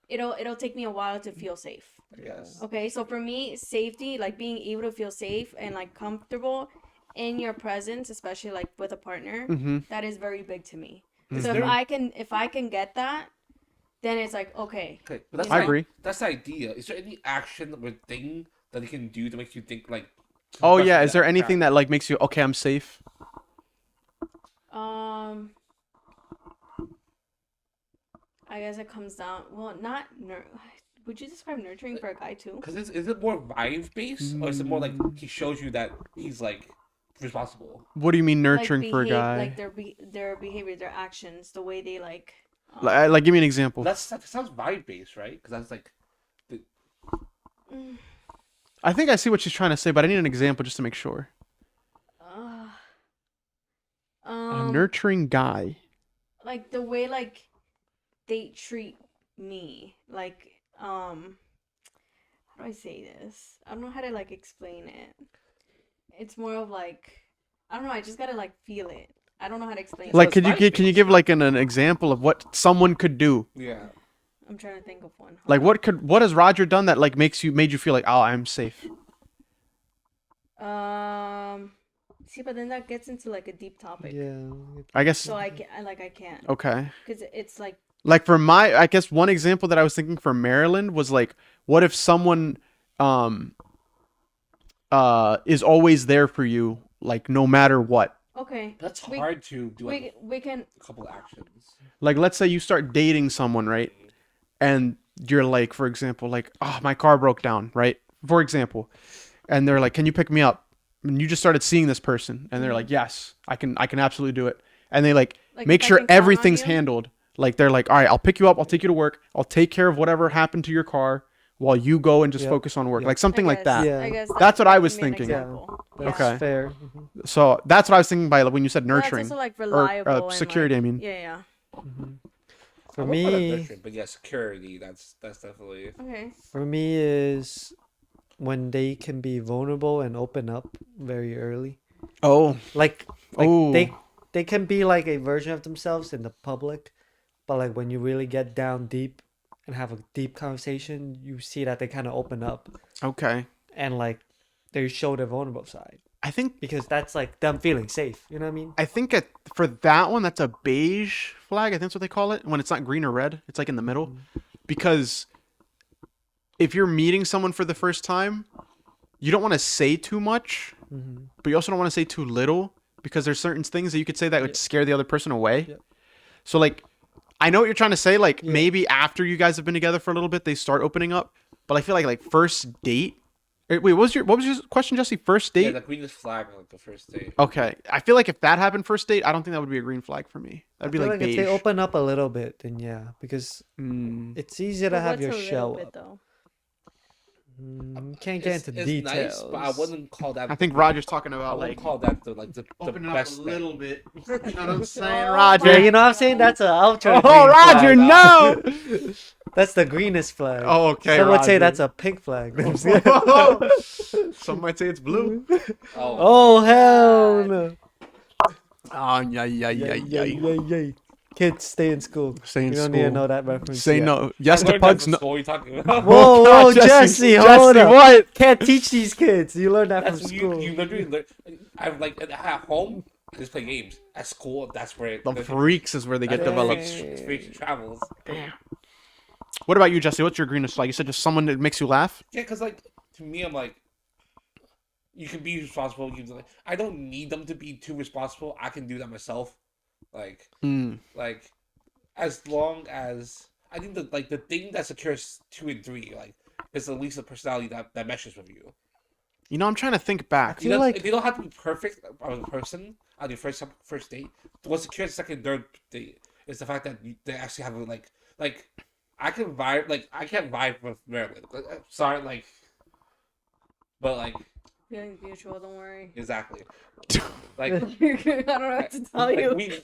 it'll take me a while to feel safe. Yes. Okay, so for me, safety, like being able to feel safe and like comfortable in your presence, especially like with a partner, Mm-hmm. that is very big to me. Is So there- if I can get that, then it's like okay. Okay, but that's I the- agree. That's the idea. Is there any action or thing that he can do to make you think like? Oh question yeah, is there that anything that like makes you okay? I'm safe. I guess it comes down. Well, not would you describe nurturing for a guy too? Because is it more vibe based or is it more like he shows you that he's like responsible? What do you mean nurturing for a guy? Like their behavior, their actions, the way they like. Like, give me an example. That sounds vibe based, right? Because that's like. I think I see what she's trying to say, but I need an example just to make sure. A nurturing guy. Like the way like they treat me, like how do I say this? I don't know how to like explain it. It's more of like I don't know. I just gotta like feel it. I don't know how to explain Like, it. can you vibe can you based. give like an example of what someone could do? Yeah. I'm trying to think of one. Like, what has Roger done that like made you feel like, oh, I'm safe? See, but then that gets into like a deep topic. Yeah. I guess. So I can't Okay. because it's like Like for I guess one example that I was thinking for Maryland was like, what if someone is always there for you, like no matter what. Okay. That's We- hard to do We can. a couple actions. Like let's say you start dating someone, right? And you're like, for example, like, oh, my car broke down, right? For example, and they're like, can you pick me up? And you just started seeing this person, and they're like, yes, I can absolutely do it. And they like Like, make if I sure can count on everything's you? handled. Like they're like, all right, I'll pick you up, I'll take you to work, I'll take care of whatever happened to your car while you go and just Yep. focus on work, Yep. like something like that. Yeah. I guess That's what I that was can be an thinking. example. That's Okay. fair. So that's what I was thinking by when you said Well, nurturing That's also like or reliable and, security. like- I mean, Yeah. For I would put it me, nurturing, but yeah, security. That's definitely. Okay. for me is when they can be vulnerable and open up very early. oh, Like Ooh. they can be like a version of themselves in the public, but like when you really get down deep and have a deep conversation, you see that they kind of open up okay. and like they show their vulnerable side I think because that's like them feeling safe. You know what I mean? for that one, that's a beige flag. I think that's what they call it when it's not green or red. It's like in the middle, because if you're meeting someone for the first time, you don't want to say too much, but you also don't want to say too little, because there's certain things that you could say that would scare the other person away. Yep. So like, I know what you're trying to say. Like Yeah. maybe after you guys have been together for a little bit, they start opening up. But I feel like first date. Wait, what was your question, Jesse? First Yeah, date? the greenest flag on like the first date. Okay, I feel like if that happened first date, I don't think that would be a green flag for me. That'd be I feel like like beige. if they open up a little bit, then yeah, because Mm. it's easier to But have what's your a little shell bit, up. though? Can't get into it's details. nice, but I wouldn't call that. I think Roger's talking I about wouldn't like call that the opening up best a bet. little bit. You know what I'm saying, Oh, Roger? Yeah, you know what I'm saying? That's an ultra. Oh, green Roger, flag. no! That's the greenest flag. Oh, okay. Some would say Roger. that's a pink flag. Some might say it's blue. Oh, Oh hell no! Oh, yeah. Kids, stay in school. Stay in You don't need to school. know that reference. Say yet. no. Yes I to learned that pugs. from No. school. What are you talking about? Whoa, whoa, God, Jesse, hold Jesse, up. what? Can't teach these kids. You learned that from That's school. you literally learn. I'm like at home. I just play games. At school, that's where The freaks is where they get that's where developed. freaks travels. What about you, Jesse? What's your greenest flag? You said just someone that makes you laugh. Yeah, because like to me, I'm like, you can be responsible. I don't need them to be too responsible. I can do that myself. Like, Mm. like, as long as I think the thing that secures 2 and 3 is at least the personality that meshes with you. You know, I'm trying to think back. feel like- they don't have to be perfect of a person on your first date. What secures second, third date is the fact that they actually have like I can vibe I can't vibe with Marilyn. Sorry, but Feeling mutual, don't worry. exactly. Like, I don't know what to tell like you.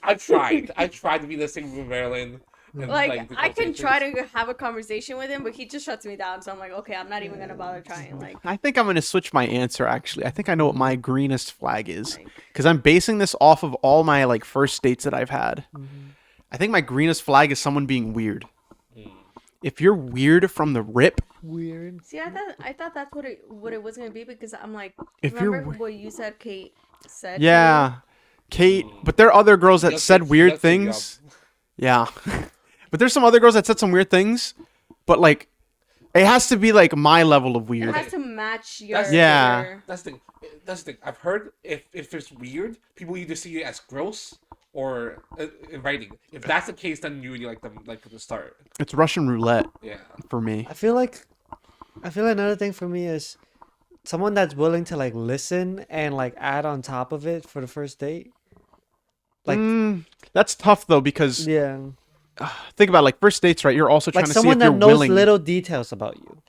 I tried to be the same with Marilyn. And, Like, the I can try conversations. to have a conversation with him, but he just shuts me down. So I'm like, okay, I'm not even gonna bother trying. Like, I think I'm going to switch my answer, actually. I think I know what my greenest flag is. Like- Because I'm basing this off of all my, like, first dates that I've had. I think my greenest flag is someone being weird. If you're weird from the rip, Weird. see, I thought that's what it was gonna be because I'm like, If you're remember we- what you said, Kate said. to yeah, Kate. But there are other girls that That's said a- weird that's a things. Yeah. But there's some other girls that said some weird things. But, like, it has to be, like, my level of you? It weird. has to match your. That's- Yeah. your- That's the thing. I've heard if it's weird, people either see it as gross or inviting. If that's the case, then you like them like from the start. It's Russian roulette Yeah. for me. I feel like another thing for me is someone that's willing to like listen and like add on top of it for the first date. Like That's tough, though, because yeah, think about it, like first dates, right? You're also trying like to see someone if you're that knows willing. little details about you.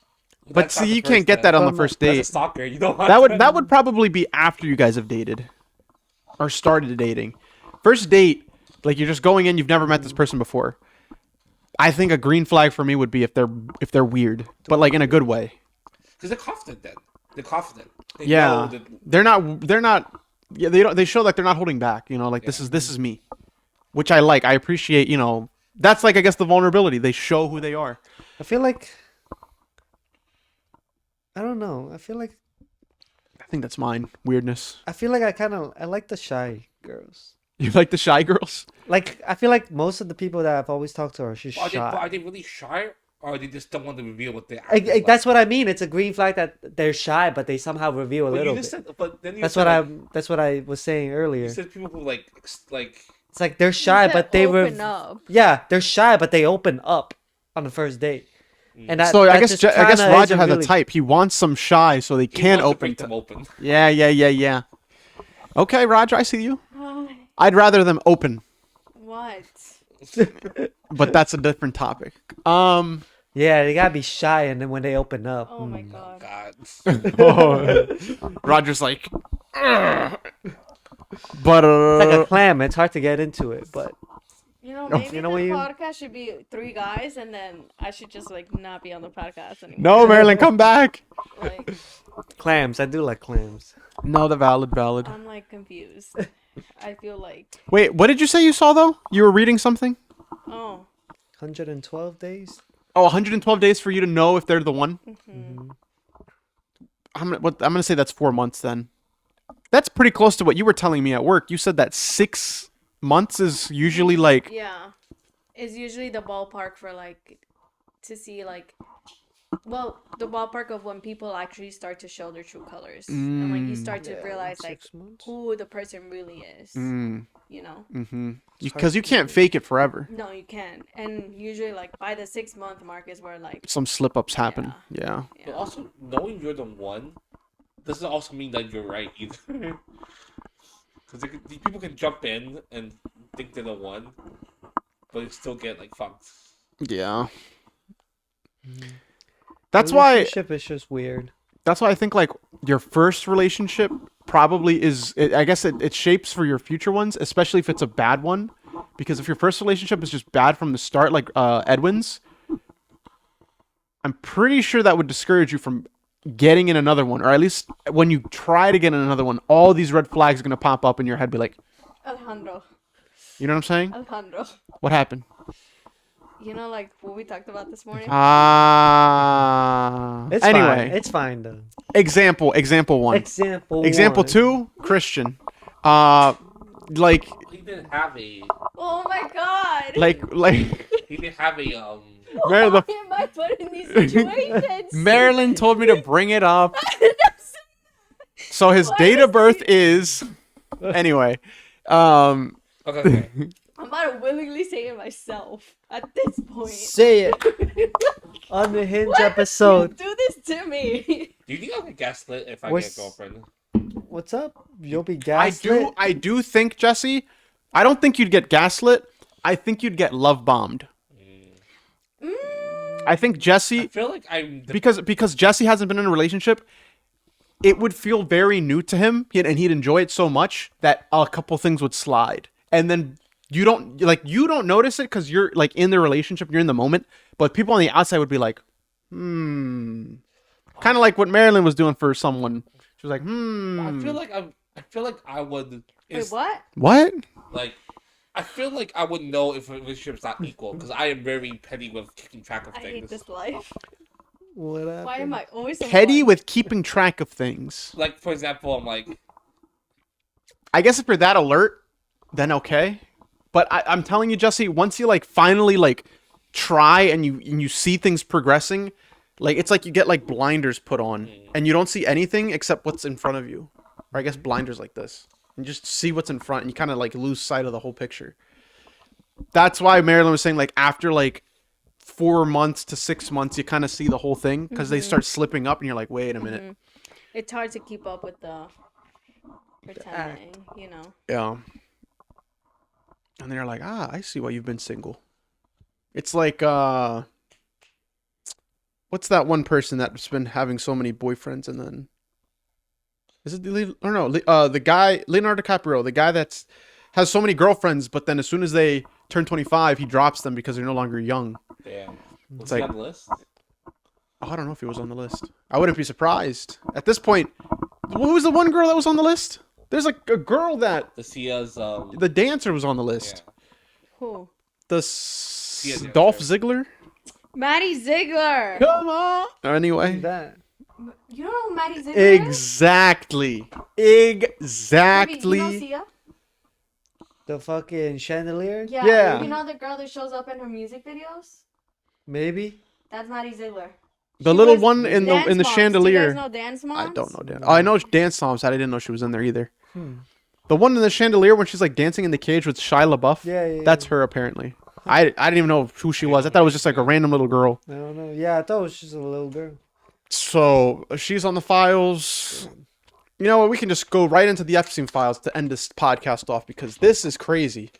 But That's not see, the you can't first get that on the From first That's a date. stalker. You don't want That would probably be after you guys have dated or started dating. First date, like you're just going in, you've never met this person before. I think a green flag for me would be if they're weird, but like in a good way. because they're confident. Then they're confident. They Yeah, know that- they're not. Yeah, they don't. They show like they're not holding back. You know, like this is me, which I like. I appreciate. You know, that's like I guess the vulnerability. They show who they are. I feel like I don't know. I feel like I think that's mine. Weirdness. I like the shy girls. You like the shy girls? Like I feel like most of the people that I've always talked to are just Are shy. they really shy, or they just don't want to reveal what they actually like? That's what I mean. It's a green flag that they're shy, but they somehow reveal a But little you just bit. said, but then you That's said, that's what I was saying earlier. You said people who like It's like they're shy, said but they open up. Yeah, they're shy, but they open up on the first date. And that, So I that guess just I guess kinda Roger isn't has really- a type. He wants some shy so they he can wants to open. break them open. Yeah. Okay, Roger, I see you. I'd rather them open, What? but that's a different topic. Yeah, they gotta be shy, and then when they open up, Oh my god. God. Roger's like, "Ugh." But it's like a clam. It's hard to get into it, but You know, maybe you know the what you- podcast should be 3 guys, and then I should just like not be on the podcast anymore. no, Marilyn, come back. Like, clams. I do like clams. No, the valid. I'm like confused. I feel like, Wait, what did you say you saw though? You were reading something? oh, 112 days. Oh, 112 days for you to know if they're the one. mm-hmm. I'm gonna say that's 4 months then. That's pretty close to what you were telling me at work. You said that 6 months is usually like. Yeah, it's usually the ballpark for like to see like, well, the ballpark of when people actually start to show their true colors, and like you start to realize like 6 months. who the person really is. Mm, You know. because you can't fake it forever. No, you can't. And usually, like by the 6-month mark is where like, Some slip ups happen. Yeah. But also, knowing you're the one doesn't also mean that you're right either. Because people can jump in and think they're the one, but still get like fucked. Yeah. That's why. Relationship is just weird. That's why I think like your first relationship probably is. I guess it shapes for your future ones, especially if it's a bad one. Because if your first relationship is just bad from the start, like Edwin's, I'm pretty sure that would discourage you from getting in another one, or at least when you try to get in another one, all these red flags are gonna pop up in your head. Be like, Alejandro. you know what I'm saying? Alejandro. What happened? You know, like what we talked about this morning. It's anyway, fine. It's fine though. example one. Example Example one. 2, Christian. Like He didn't have a. Oh my god. like He didn't have a Mary, Why am I put in these situations? Marilyn told me to bring it up. So his Why date is of birth is anyway. Okay. I'm about to willingly say it myself at this point. Say it on the Hinge Why episode. do you do this to me? Do you think I'll get gaslit if I What's- get a girlfriend? What's up? You'll be I gaslit. do think, Jesse, I don't think you'd get gaslit. I think you'd get love bombed. I think I Jesse, feel like I'm. because Jesse hasn't been in a relationship, it would feel very new to him, and he'd enjoy it so much that a couple things would slide, and then you don't notice it because you're like in the relationship, you're in the moment, but people on the outside would be like, kind of like what Marilyn was doing for someone. She was like, I feel like I would. Wait, what? what? Like, I feel like I would know if a relationship's not equal because I am very petty with keeping track of I hate things. this life. What happened? Why am I always the Petty one? with keeping track of things. Like, for example, I'm like, I guess if you're that alert, then okay. But I'm telling you, Jesse, once you like finally like try and you see things progressing, like it's like you get like blinders put on and you don't see anything except what's in front of you. Or I guess blinders like this. And just see what's in front and you kind of like lose sight of the whole picture. That's why Marilyn was saying like after like 4 months to 6 months, you kind of see the whole thing because they start slipping up and you're like, wait a minute. It's hard to keep up with the pretending, you know. Yeah. And they're like, I see why you've been single. It's like, what's that one person that's been having so many boyfriends and then... Is it the guy, Leonardo DiCaprio, the guy that's has so many girlfriends, but then as soon as they turn 25, he drops them because they're no longer young. damn. Was like- he on the list? Oh, I don't know if he was on the list. I wouldn't be surprised. At this point, who was the one girl that was on the list? There's like a girl that... The Sia's, The dancer was on the list. Who? The Dolph Ziggler? Maddie Ziegler. Come on! Anyway. that? You don't know who Maddie Ziegler is? Exactly. Maybe Exactly. you know Sia? The fucking chandelier? Yeah. Yeah. You know the girl that shows up in her music videos? Maybe. That's Maddie Ziegler. The She little was one in Dance the Moms. Do chandelier. you guys know Dance Moms? I don't know Dan. Oh, I know Dance Moms. I didn't know she was in there either. Hmm. The one in the chandelier when she's like dancing in the cage with Shia LaBeouf. Yeah. That's her apparently. I didn't even know who she was. I thought it was just like a random little girl. I don't know. Yeah, I thought it was just a little girl. So she's on the files. You know what? We can just go right into the Epstein files to end this podcast off because this is crazy.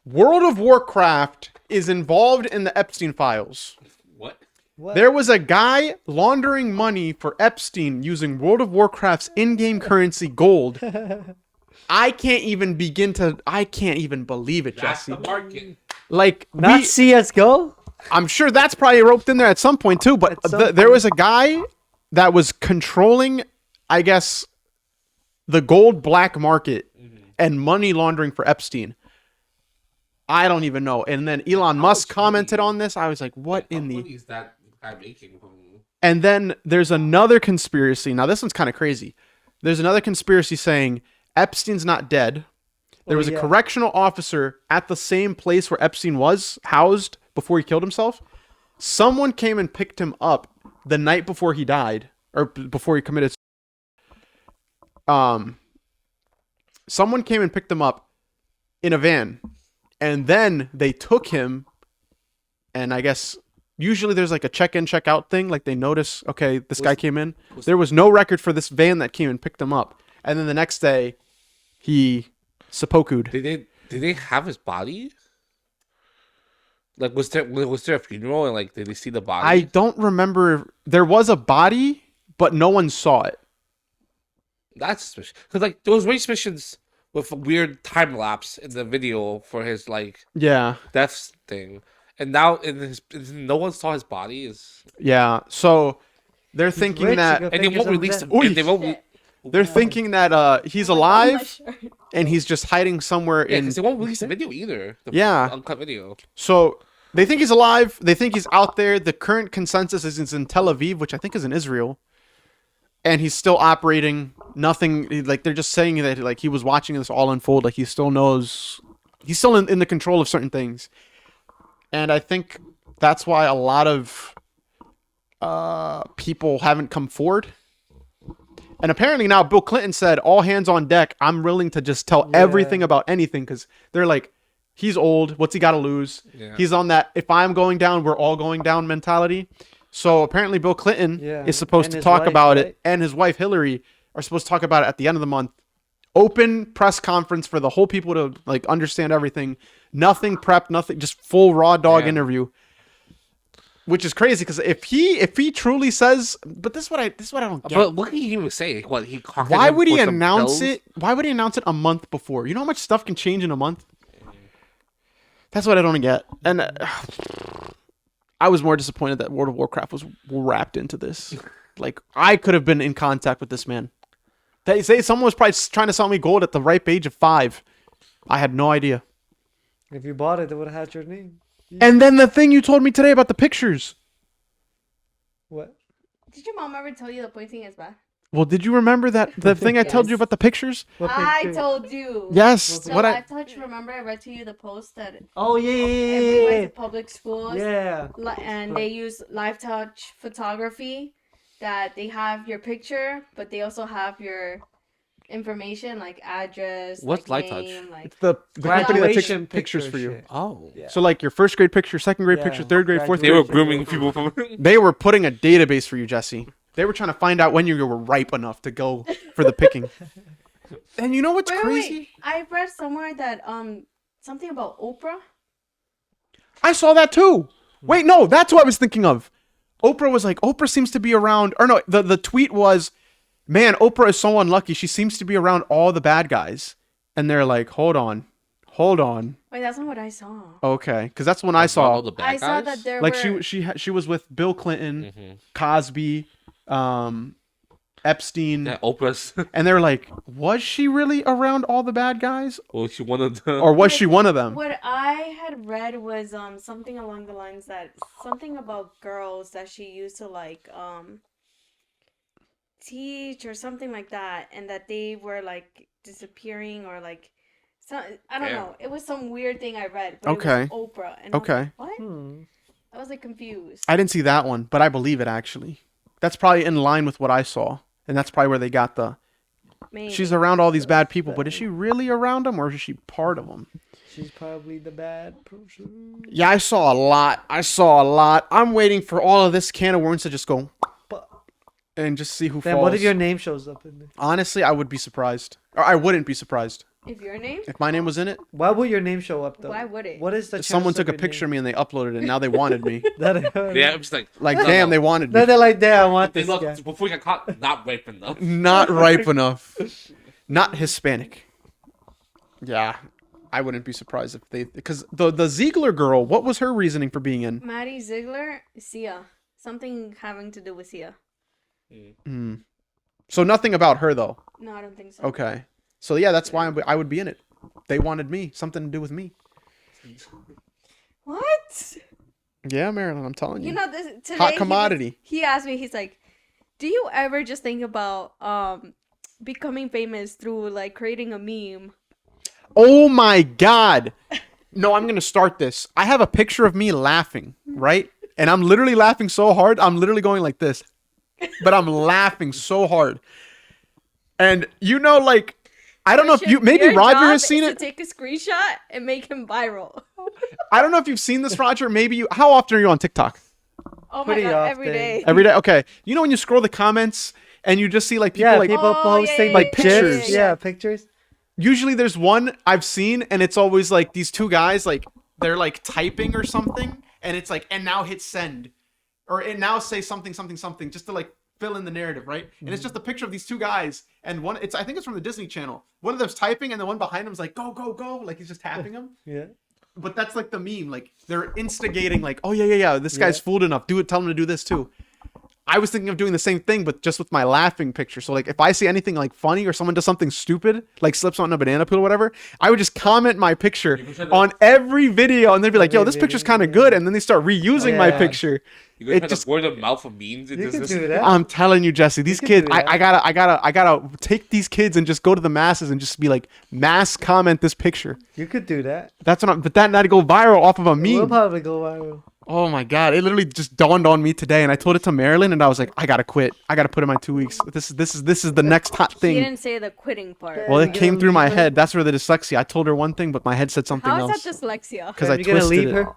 World of Warcraft is involved in the Epstein files. What? What? There was a guy laundering money for Epstein using World of Warcraft's in-game currency gold. I can't even believe it, That's Jesse. the market. Like, Not CS:GO. I'm sure that's probably roped in there at some point too, but At some there was a guy that was controlling, I guess, the gold black market and money laundering for Epstein. I don't even know. And then Elon Musk commented on this. I was like, what in the... money is that guy making from... And then there's another conspiracy. Now, this one's kind of crazy. There's another conspiracy saying Epstein's not dead. There was a correctional officer at the same place where Epstein was housed before he killed himself. Someone came and picked him up the night before he died, or before he committed. Someone came and picked him up in a van, and then they took him. And I guess usually there's like a check-in, check-out thing. Like they notice, okay, this guy came in. There was no record for this van that came and picked him up. And then the next day, he seppuku'd. Did they have his body? Like was there a funeral and like did they see the body? I don't remember. There was a body, but no one saw it. That's suspicious. Because like there was race missions with a weird time lapse in the video for his like Yeah. death thing, and now no one saw his body. Yeah. So they're thinking rich, that you got And they fingers won't on release them. him. And they won't. Shit. they're thinking that he's alive and he's just hiding somewhere Yeah, in. because they won't release the video either. The Yeah. uncut video. So they think he's alive. They think he's out there. The current consensus is he's in Tel Aviv, which I think is in Israel, and he's still operating. Nothing like they're just saying that like he was watching this all unfold. Like he still knows. He's still in the control of certain things, and I think that's why a lot of people haven't come forward. And apparently now Bill Clinton said, all hands on deck. I'm willing to just tell everything about anything because they're like, he's old. What's he got to lose? Yeah. He's on that, if I'm going down, we're all going down mentality. So apparently Bill Clinton is supposed And to his talk wife, about right? it. And his wife, Hillary, are supposed to talk about it at the end of the month. Open press conference for the whole people to like understand everything. Nothing prepped, nothing, just full raw dog interview. Which is crazy because if he truly says, but this is what I don't get. But what can he even say? What he? Why would he announce it? Why would he announce it a month before? You know how much stuff can change in a month? That's what I don't get. And I was more disappointed that World of Warcraft was wrapped into this. Like I could have been in contact with this man. They say someone was probably trying to sell me gold at the ripe age of 5. I had no idea. If you bought it, it would have had your name. And then the thing you told me today about the pictures. What? Did your mom ever tell you the pointing is bad? Well, did you remember the thing I told you Yes. about the pictures? What I picture? told you. Yes. So What I thought you remember I read to you the post that Oh everybody went yeah. to public schools Yeah. and they use live touch photography that they have your picture, but they also have your information like address. What's like Live Touch? name, like It's the company that takes Graduation pictures for you. shit. Oh, Yeah. So like your first grade picture, second grade Yeah. picture, third grade, fourth they grade. were grooming people from. They were putting a database for you, Jesse. They were trying to find out when you were ripe enough to go for the picking. And you know what's wait, crazy? wait. I read somewhere that something about Oprah. I saw that too. Wait, no, that's what I was thinking of. Oprah was like, Oprah seems to be around, or no, the tweet was, man, Oprah is so unlucky. She seems to be around all the bad guys. And they're like, hold on. Wait, that's not what I saw. Okay, because that's when I saw. All the bad I saw guys? that there Like were she was with Bill Clinton, Mm-hmm. Cosby, Epstein, Yeah, Oprah's. and they're like, was she really around all the bad guys, Well, she wanted the. or was she one of them? What I had read was something along the lines that something about girls that she used to like teach or something like that, and that they were like disappearing or like I don't Yeah. know. It was some weird thing I read. But Okay. It was Oprah. And I was Okay. like, what? I was like confused. I didn't see that one, but I believe it actually. That's probably in line with what I saw, and that's probably where they got the. Maybe. She's around all these bad people, but is she really around them, or is she part of them? She's probably the bad person. Yeah, I saw a lot. I'm waiting for all of this can of worms to just go and just see who Then falls. what if your name shows up in there? Honestly, I would be surprised. Or I wouldn't be surprised. If your name? If my name was in it, Why would your name show up though? Why would it? What is the? someone chance took of a your picture of name? me and they uploaded it, and now they wanted me. Yeah, I'm just like, Like, no, damn, no. they wanted No, me. they're like, damn, I want They this look guy. before you got caught, not ripe enough. Not ripe enough. Not Hispanic. Yeah, I wouldn't be surprised if they... Because the Ziegler girl, what was her reasoning for being in? Maddie Ziegler, Sia. Something having to do with Sia. Hmm. So nothing about her, though. No, I don't think so. Okay. So, yeah, that's why I would be in it. They wanted me. Something to do with me. What? Yeah, Marilyn, I'm telling you. You know, this today Hot commodity. He asked me, he's like, do you ever just think about becoming famous through like creating a meme? Oh my God. No, I'm going to start this. I have a picture of me laughing, right? And I'm literally laughing so hard. I'm literally going like this. But I'm laughing so hard. And you know, like, I don't know if you, maybe Your Roger job has seen is it. to take a screenshot and make him viral. I don't know if you've seen this, Roger. Maybe you, how often are you on TikTok? Oh Pretty my God, often. every day. Every day? Okay. You know when you scroll the comments and you just see like people Yeah, like, people Oh, posting yeah, like GIFs. pictures. Yeah, pictures. usually there's one I've seen and it's always like these two guys, like they're like typing or something. And it's like, and now hit send. Or and now say something, something, something, just to like fill in the narrative, right? And it's just a picture of these two guys, and one, it's, I think it's from the Disney Channel. One of them's typing, and the one behind him's like, go, go, go, like he's just tapping him. Yeah. But that's like the meme, like they're instigating, like, oh yeah, this guy's fooled enough. Do it, tell him to do this too. I was thinking of doing the same thing, but just with my laughing picture. So like, if I see anything like funny or someone does something stupid, like slips on a banana peel or whatever, I would just comment my picture on every video, and they'd be like, "Yo, this picture's kind of good," and then they start reusing my Yeah. picture. You guys It had just- a word of mouth of memes. You could do that. I'm telling you, Jesse, these could kids, do that. I gotta take these kids and just go to the masses and just be like, mass comment this picture. You could do that. That's what but that not to go viral off of a It will meme. probably go viral. Oh my God. It literally just dawned on me today, and I told it to Marilyn, and I was like, I gotta quit. I gotta put in my 2 weeks. This is the next hot He thing. didn't say the quitting part. Well, You it gonna came through my leave her? head. That's where the dyslexia. I told her one thing, but my head said something How else. is that dyslexia? Because I You gonna twisted leave it. her?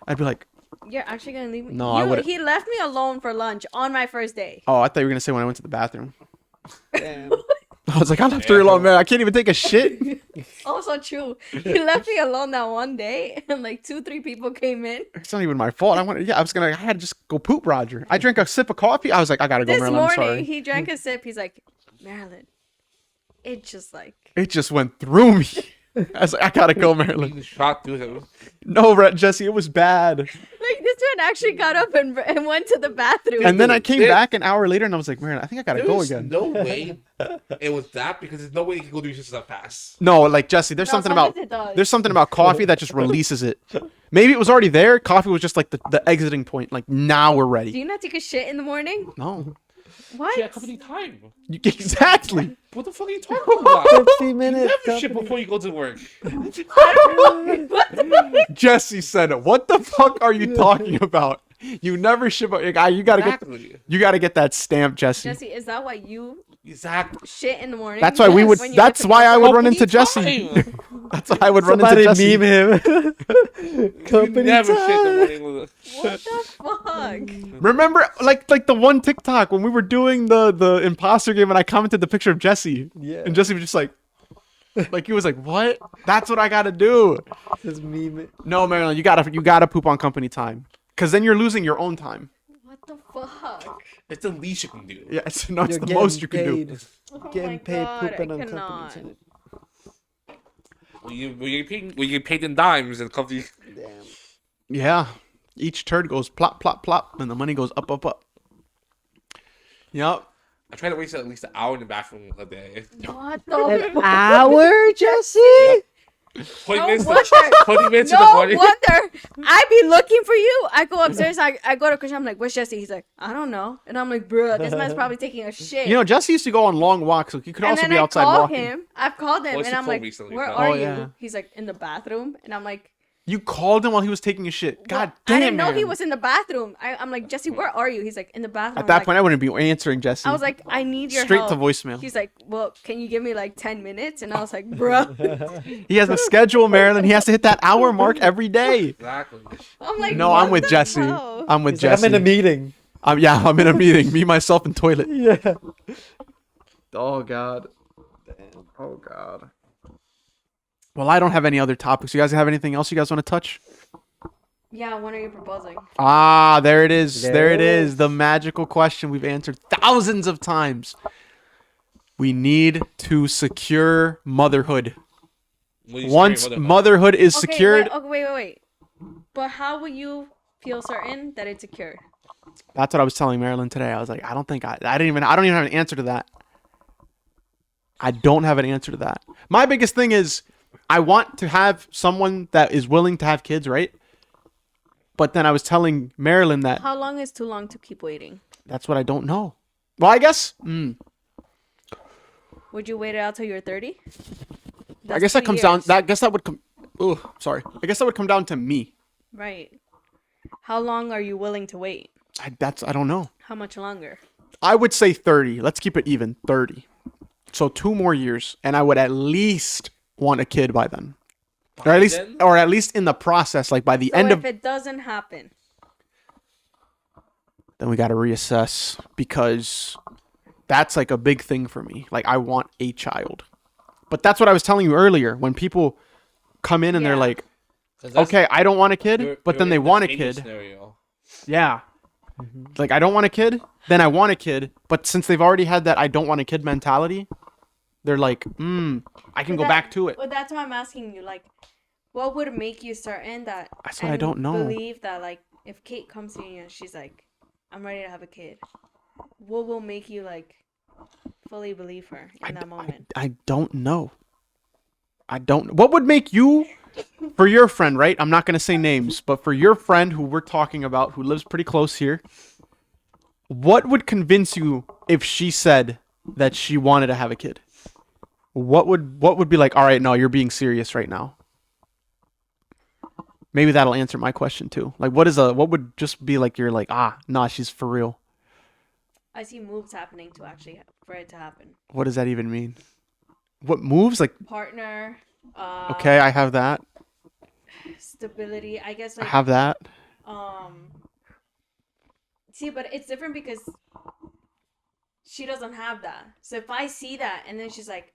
I'd be like, You're actually gonna leave me? No, I wouldn't. He left me alone for lunch on my first day. oh, I thought you were gonna say when I went to the bathroom. Damn. I was like, I left her alone, man. I can't even take a shit. Also true. He left me alone that one day, and like 2-3 people came in. It's not even my fault. I had to just go poop, Roger. I drank a sip of coffee. I was like, I gotta go, This Marilyn. I'm morning, sorry. he drank a sip. He's like, Marilyn, it just like It just went through me. I was like, I gotta go, Marilyn. You shot through him. No, Jesse, it was bad. this man actually got up and went to the bathroom. And then I came There- back an hour later, and I was like, Marilyn, I think I gotta go There's again. no way it was that because there's no way you can go do shit that fast. No, like Jesse, there's No, something about sometimes it does. there's something about coffee that just releases it. Maybe it was already there. Coffee was just like the exiting point. Like now we're Do ready. you not take a shit in the morning? No, What? Yeah, company time. exactly. What the fuck are you talking about? 50 You minutes. never shit company. before you go to work. Jesse said it. What the fuck are you talking about? You never ship. You gotta Exactly. get. You gotta get that stamp, Jesse. Jesse, is that why you Exactly. shit in the morning? That's why we would. When you get That's to why I would run Company into Jesse. time. That's why I would run into Somebody Jesse. meme him. You Company never time. shit in the morning. What the fuck? Remember, like the one TikTok when we were doing the imposter game, and I commented the picture of Jesse. Yeah. And Jesse was just like he was like, "What? That's what I gotta do." Just meme it. No, Marilyn, you gotta poop on company time, cause then you're losing your own time. What the fuck? It's the least you can do. Yeah, it's the You're most you can getting do. paid. Oh my Getting paid God, pooping I on cannot. company time. When you get paid in dimes and company. Damn. Yeah, each turd goes plop, plop, plop, and the money goes up, up, up. Yep. I try to waste at least an hour in the bathroom a day. What the An fuck? hour, Jesse? 20 No minutes, wonder. 20 minutes in the No morning. wonder. I be looking for you. I go upstairs. I go to Christian. I'm like, where's Jesse? He's like, I don't know. And I'm like, bruh, this man's probably taking a shit. You know, Jesse used to go on long walks, so he could and also then be I outside call walking. him. I've called him, What's and the I'm phone like, recently, where bro? are Oh, you? yeah. He's like, in the bathroom. And I'm like, You called him while he was taking a shit. God Well, damn, I didn't know man. he was in the bathroom. I'm like, Jesse, where are you? He's like, in the bathroom. At that I'm point, I wouldn't be answering Jesse. I was like, I need your Straight help. to voicemail. He's like, well, can you give me like 10 minutes? And I was like, bro. He has a schedule, Marilyn. He has to hit that hour mark every day. Exactly. I'm like, No, what I'm with the Jesse. hell? I'm with He's like, Jesse. I'm in a meeting. Yeah, I'm in a meeting. Me, myself, and toilet. Yeah. Oh, God. Damn. Oh, God. Well, I don't have any other topics. You guys have anything else you guys want to touch? Yeah, when are you proposing? Ah, there it is. There There it it is. is. The magical question we've answered thousands of times. We need to secure motherhood. Once motherhood is secured, Wait. But how will you feel certain that it's secured? that's what I was telling Marilyn today. I was like, I don't even have an answer to that. I don't have an answer to that. My biggest thing is I want to have someone that is willing to have kids, right? But then I was telling Marilyn that How long is too long to keep waiting? that's what I don't know. Well, I guess. Would you wait it out till you're 30? I guess that 2 comes down. years. I guess that would come. Oh, sorry. I guess that would come down to me. Right. How long are you willing to wait? I don't know. How much longer? I would say 30. Let's keep it even. 30. So 2 more years, and I would at least want a kid by then, or at least in the process, like by the So end if of. it doesn't happen, Then we got to reassess because that's like a big thing for me. Like I want a child, but that's what I was telling you earlier. When people come in and they're Yeah. like, "Okay, I don't want a kid," You're- but you're then they in the want a danger kid. scenario. Yeah. Like, I don't want a kid, then I want a kid. But since they've already had that I don't want a kid mentality, they're like, I can go back to it. Well, that's why I'm asking you. Like, what would make you certain that? That's what I and don't know. Believe that, like, if Kate comes to you and she's like, "I'm ready to have a kid," what will make you like fully believe her in that moment? I don't know. What would make you, for your friend, right? I'm not going to say names, but for your friend who we're talking about, who lives pretty close here, what would convince you if she said that she wanted to have a kid? What would be like, all right, no, you're being serious right now? Maybe that'll answer my question too. Like, what would just be like, you're like, nah, she's for real. I see moves happening to actually for it to happen. What does that even mean? What moves? Like, Partner. okay, I have that. Stability. I guess I like have that. See, but it's different because she doesn't have that. So if I see that and then she's like,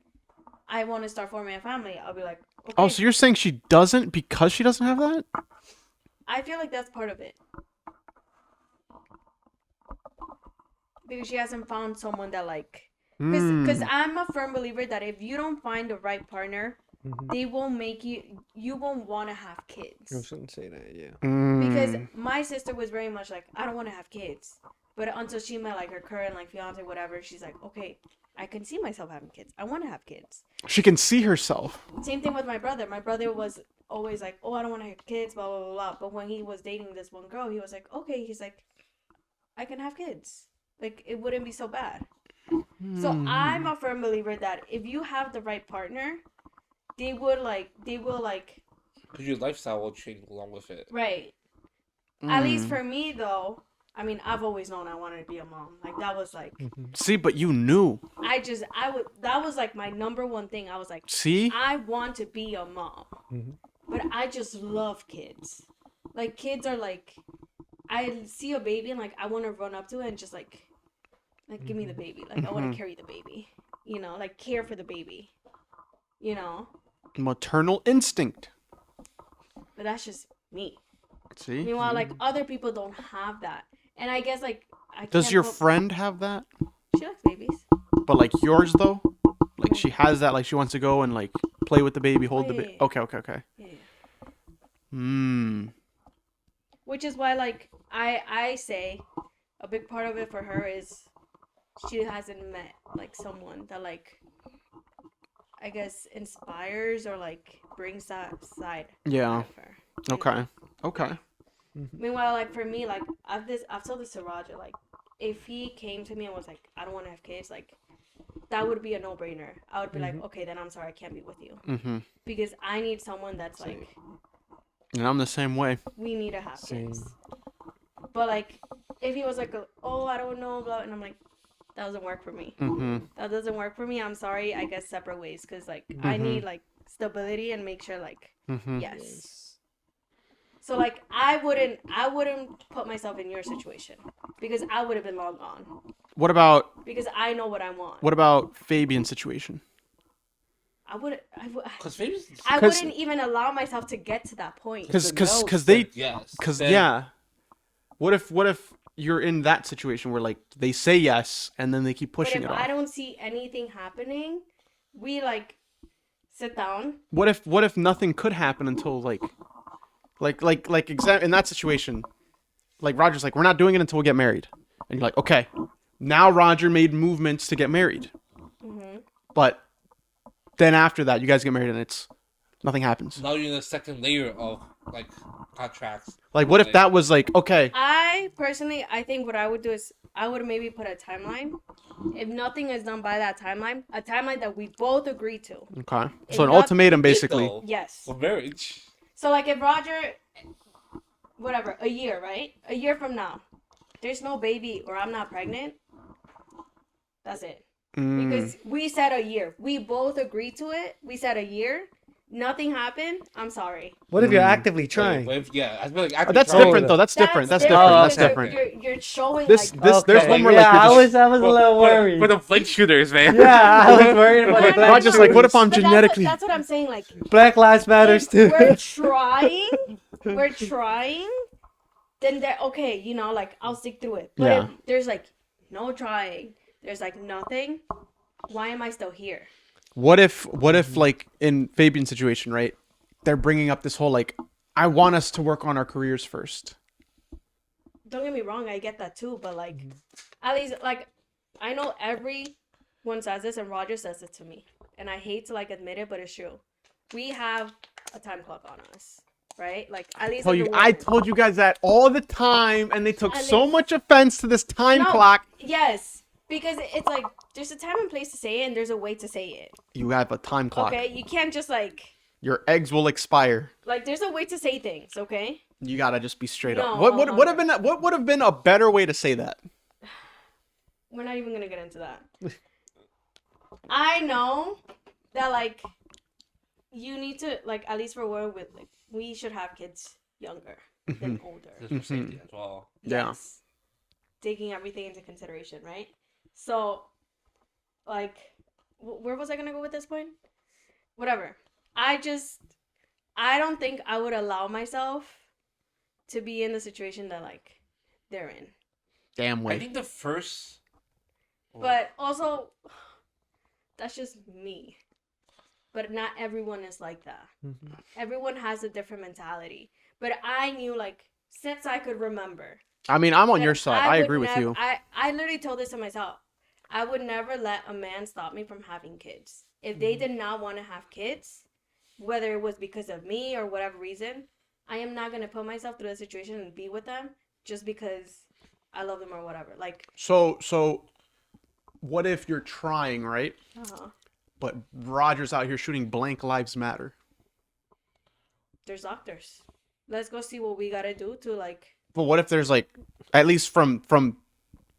I want to start forming a family, I'll be like, okay. Oh, so you're saying she doesn't because she doesn't have that? I feel like that's part of it. Because she hasn't found someone that like, because I'm a firm believer that if you don't find the right partner, they will make you won't want to have kids. I shouldn't say that, yeah. Because my sister was very much like, I don't want to have kids. But until she met like her current like fiance, whatever, she's like, okay, I can see myself having kids. I want to have kids. She can see herself. Same thing with my brother. My brother was always like, oh, I don't want to have kids, blah, blah, blah, blah. But when he was dating this one girl, he was like, okay, he's like, I can have kids. Like, it wouldn't be so bad. So I'm a firm believer that if you have the right partner, they will like, Because your lifestyle will change along with it. right. At least for me, though, I mean, I've always known I wanted to be a mom. Like, that was like, See, but you knew. that was like my number one thing. I was like, See? I want to be a mom. But I just love kids. Like, kids are like, I see a baby and like, I want to run up to it and just like give me the baby. Like, I want to carry the baby. You know, like, care for the baby. You know? Maternal instinct. But that's just me. See? Meanwhile, like, other people don't have that. And I guess, like, I Does can't your put- friend have that? She likes babies. But like yours though? Like she has that, like she wants to go and like play with the baby, hold the baby. yeah. Okay. Yeah. Which is why, like, I say a big part of it for her is she hasn't met, like, someone that, like, I guess inspires or, like, brings that side Yeah. out of her. you know? Okay. Meanwhile, like, for me, like, I've told this to Roger, like, if he came to me and was like, I don't want to have kids, like, that would be a no-brainer. I would be like, okay, then I'm sorry, I can't be with you. Because I need someone that's, like, And I'm the same way. we need to have Same. kids. But like, if he was like, oh, I don't know, blah, and I'm like, that doesn't work for me. Mm-hmm. That doesn't work for me. I'm sorry. I guess separate ways, because like I need like stability and make sure like Mm-hmm. yes. So like I wouldn't put myself in your situation because I would have been long gone What about because I know what I want. Fabian's situation? I would Because maybe I wouldn't even allow myself to get to that point. Because yes. yeah. What if you're in that situation where like they say yes and then they keep But pushing if it off? I don't see anything happening, we like sit down. What if nothing could happen until in that situation, like Roger's like, we're not doing it until we get married, and you're like, okay, now Roger made movements to get married, but then after that you guys get married and it's nothing happens. Now you're in the second layer of like contracts. Like what if that was like, okay, I think what I would do is I would maybe put a timeline. If nothing is done by that timeline, a timeline that we both agree to. okay, If so an not- ultimatum basically. Though, Yes. for marriage. So like if Roger, whatever, a year, right? A year from now, there's no baby or I'm not pregnant. That's it. Because we said a year. We both agreed to it. We said a year. Nothing happened. I'm sorry. What if you're actively trying? Yeah, I feel like That's different though. That's different. That's different. Oh, That's okay. different. You're showing This like this there's Okay. one more Yeah, like you're just- I was a little worried. For the flake shooters, man. Yeah, I was worried about the black Roger's like, what if I'm But genetically? That's what I'm saying. Like Black Lives Matters if too. we're trying. We're trying. Then they're okay. You know, like I'll stick through it. But Yeah. if there's like no trying. There's like nothing. Why am I still here? What if like in Fabian's situation, right? They're bringing up this whole like, I want us to work on our careers first. Don't get me wrong, I get that too, but like, at least like, I know everyone says this, and Roger says it to me, and I hate to like admit it, but it's true. We have a time clock on us, right? Like at least. I told you guys that all the time, and they took At so least- much offense to this time No. clock. Yes, because it's like there's a time and place to say it, and there's a way to say it. You have a time clock. Okay, you can't just like Your eggs will expire. there's a way to say things. Okay. You gotta just be straight up. No, What would have been a better way to say that? We're not even gonna get into that. I know that like you need to like at least for women with like we should have kids younger than older. Just for safety as well. Yeah. Yes. Taking everything into consideration, right? So, like, where was I gonna go with this point? Whatever. I don't think I would allow myself to be in the situation that like they're in. Damn I way. think the first. But also, that's just me. But not everyone is like that. Everyone has a different mentality. But I knew, like, since I could remember. I mean, I'm on that your side. I would agree with you. I literally told this to myself. I would never let a man stop me from having kids. If they did not want to have kids, whether it was because of me or whatever reason, I am not going to put myself through a situation and be with them just because I love them or whatever. Like, So, what if you're trying, right? uh-huh. But Roger's out here shooting blank lives matter. There's doctors. Let's go see what we got to do to, like, But what if there's like, at least from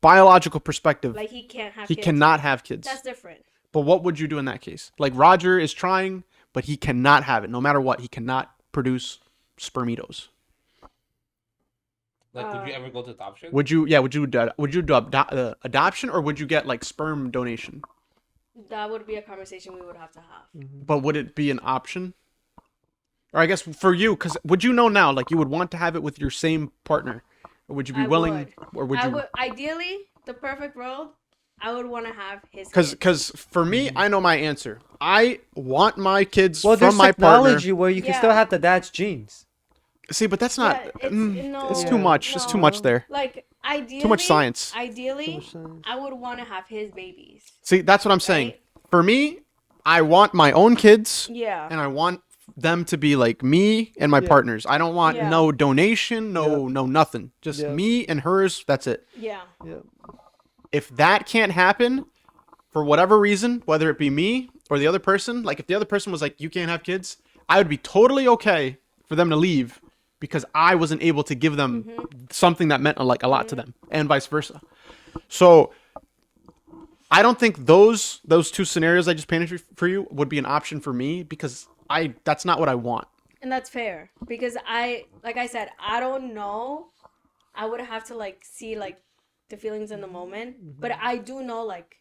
biological perspective, like he can't have he kids. cannot have kids. That's different. But what would you do in that case? Like Roger is trying, but he cannot have it. No matter what, he cannot produce spermitos. Like, would you ever go to adoption? Would you? Yeah. Would you do adoption, or would you get like sperm donation? That would be a conversation we would have to have. But would it be an option? Or I guess for you, because would you know now, like you would want to have it with your same partner, or would you be I willing, would. or would I you? would ideally the perfect world. I would want to have his. Because for me, I know my answer. I want my kids Well, from there's my partner. technology where you can Yeah. still have the dad's genes. See, but that's not. Yeah, it's no, too much. It's too much no. there. Like ideally, Too much science. Ideally, Too much science. I would want to have his babies. See, that's what I'm saying. Right? For me, I want my own kids, Yeah. and I want them to be like me and my Yeah. partners. I don't want Yeah. no donation, no nothing. Just Yeah. me and hers. That's it. Yeah. Yeah. If that can't happen, for whatever reason, whether it be me or the other person, like if the other person was like, "You can't have kids," I would be totally okay for them to leave because I wasn't able to give them something that meant like a lot to them, and vice versa. So I don't think those two scenarios I just painted for you would be an option for me because that's not what I want. And that's fair because like I said, I don't know. I would have to like see like the feelings in the moment, but I do know like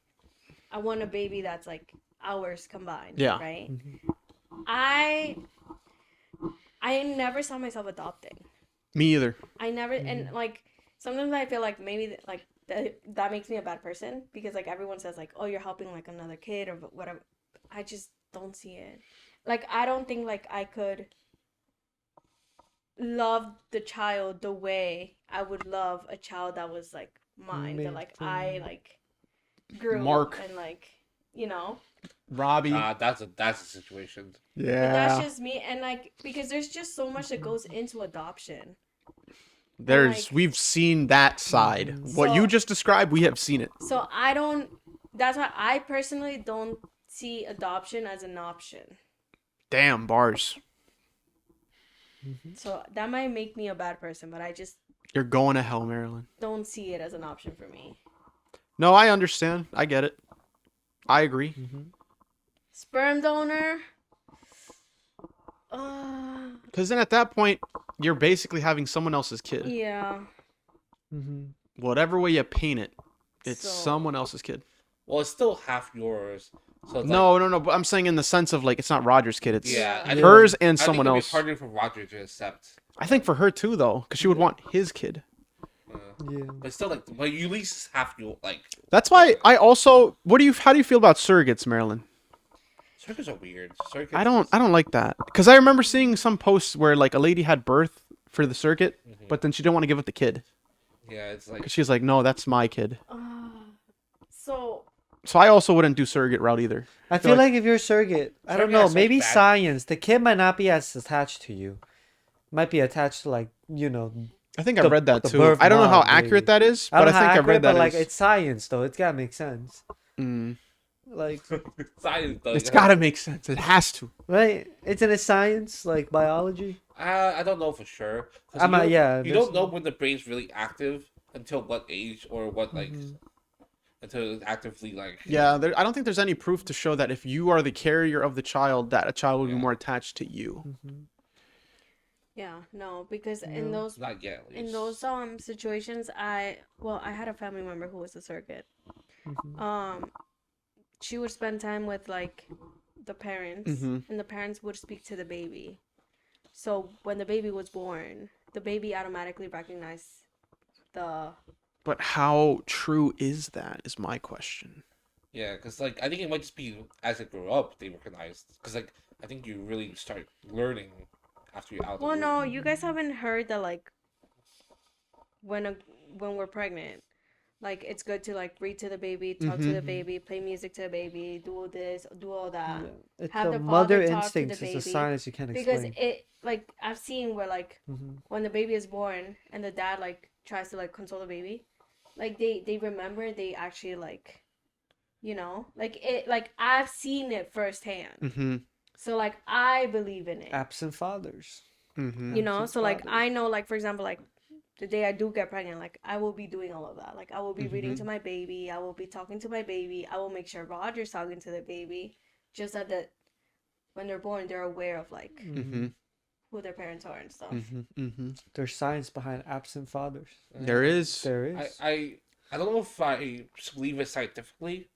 I want a baby that's like ours combined. Yeah. Right. I never saw myself adopting. Me either. I never, and like sometimes I feel like maybe like that makes me a bad person because like everyone says like, oh, you're helping like another kid or whatever. I just don't see it. Like I don't think like I could love the child the way I would love a child that was like mine, that like I like grew Mark. and like, you know. Robbie. That's a situation. Yeah. But that's just me, and like because there's just so much that goes into adoption. We've seen that side. What you just described, we have seen it. So that's why I personally don't see adoption as an option. Damn, bars. So that might make me a bad person, but I just You're going to hell, Marilyn. don't see it as an option for me. No, I understand. I get it. I agree. Sperm donor. Because then at that point, you're basically having someone else's kid. Yeah. Whatever way you paint it, it's So- someone else's kid. Well, it's still half yours. So it's No. But I'm saying in the sense of like it's not Roger's kid. It's Yeah, I Yeah. think- hers and I think someone it'd be else. harder for Roger to accept. I think for her too, though, because she would want his kid. Yeah. But still, like, but you at least have to like. That's why I also. How do you feel about surrogates, Marilyn? Circuits are weird. Circuits. I don't like that because I remember seeing some posts where like a lady had birth for the circuit, but then she didn't want to give up the kid Yeah, it's like. because she's like, no, that's my kid. So So I also wouldn't do surrogate route either. I feel like if you're a surrogate, I don't Surrogate know, has such maybe bad- science. The kid might not be as attached to you. Might be attached to like, you know, I think I The- read that the too. birth I don't know how mom, accurate maybe. that is, I but don't I know how think I read accurate, that. but like as- it's science though. It's gotta make sense. Mm. Like, Science, though, It's yeah. gotta make sense. It has to. right? Isn't it science? Like biology? I don't know for sure. 'Cause I'm you not- don't- yeah, You there's- don't know when the brain's really active until what age or what like until it's actively like. Yeah, I don't think there's any proof to show that if you are the carrier of the child, that a child will be Yeah. more attached to you. yeah, no, because in those Not yet. At in least. those situations, I had a family member who was a surrogate. She would spend time with like the parents, Mhm. and the parents would speak to the baby. So when the baby was born, the baby automatically recognized the. But how true is that? Is my question. Yeah, because like I think it might just be as it grew up they recognized. Because like I think you really start learning after you're out. Well, of the no, womb. you guys haven't heard that like when we're pregnant, like it's good to like read to the baby, talk to the baby, play music to the baby, do all this, do all that. It's Have the the mother father talk to the instincts. It's a baby, science you can't Because explain. it like I've seen where like when the baby is born and the dad like tries to like console the baby, like they remember, they actually like, you know, like it, like I've seen it firsthand. Mm-hmm. So like I believe in it. Absent fathers. Mm-hmm. You know, Absent so like fathers. I know, like for example, like the day I do get pregnant, like I will be doing all of that. Like I will be reading to my baby, I will be talking to my baby, I will make sure Roger's talking to the baby, just so that when they're born they're aware of like Mm-hmm. who their parents are and stuff. Mm-hmm. Mm-hmm. There's science behind absent fathers. There is. There is. I don't know if I believe it scientifically,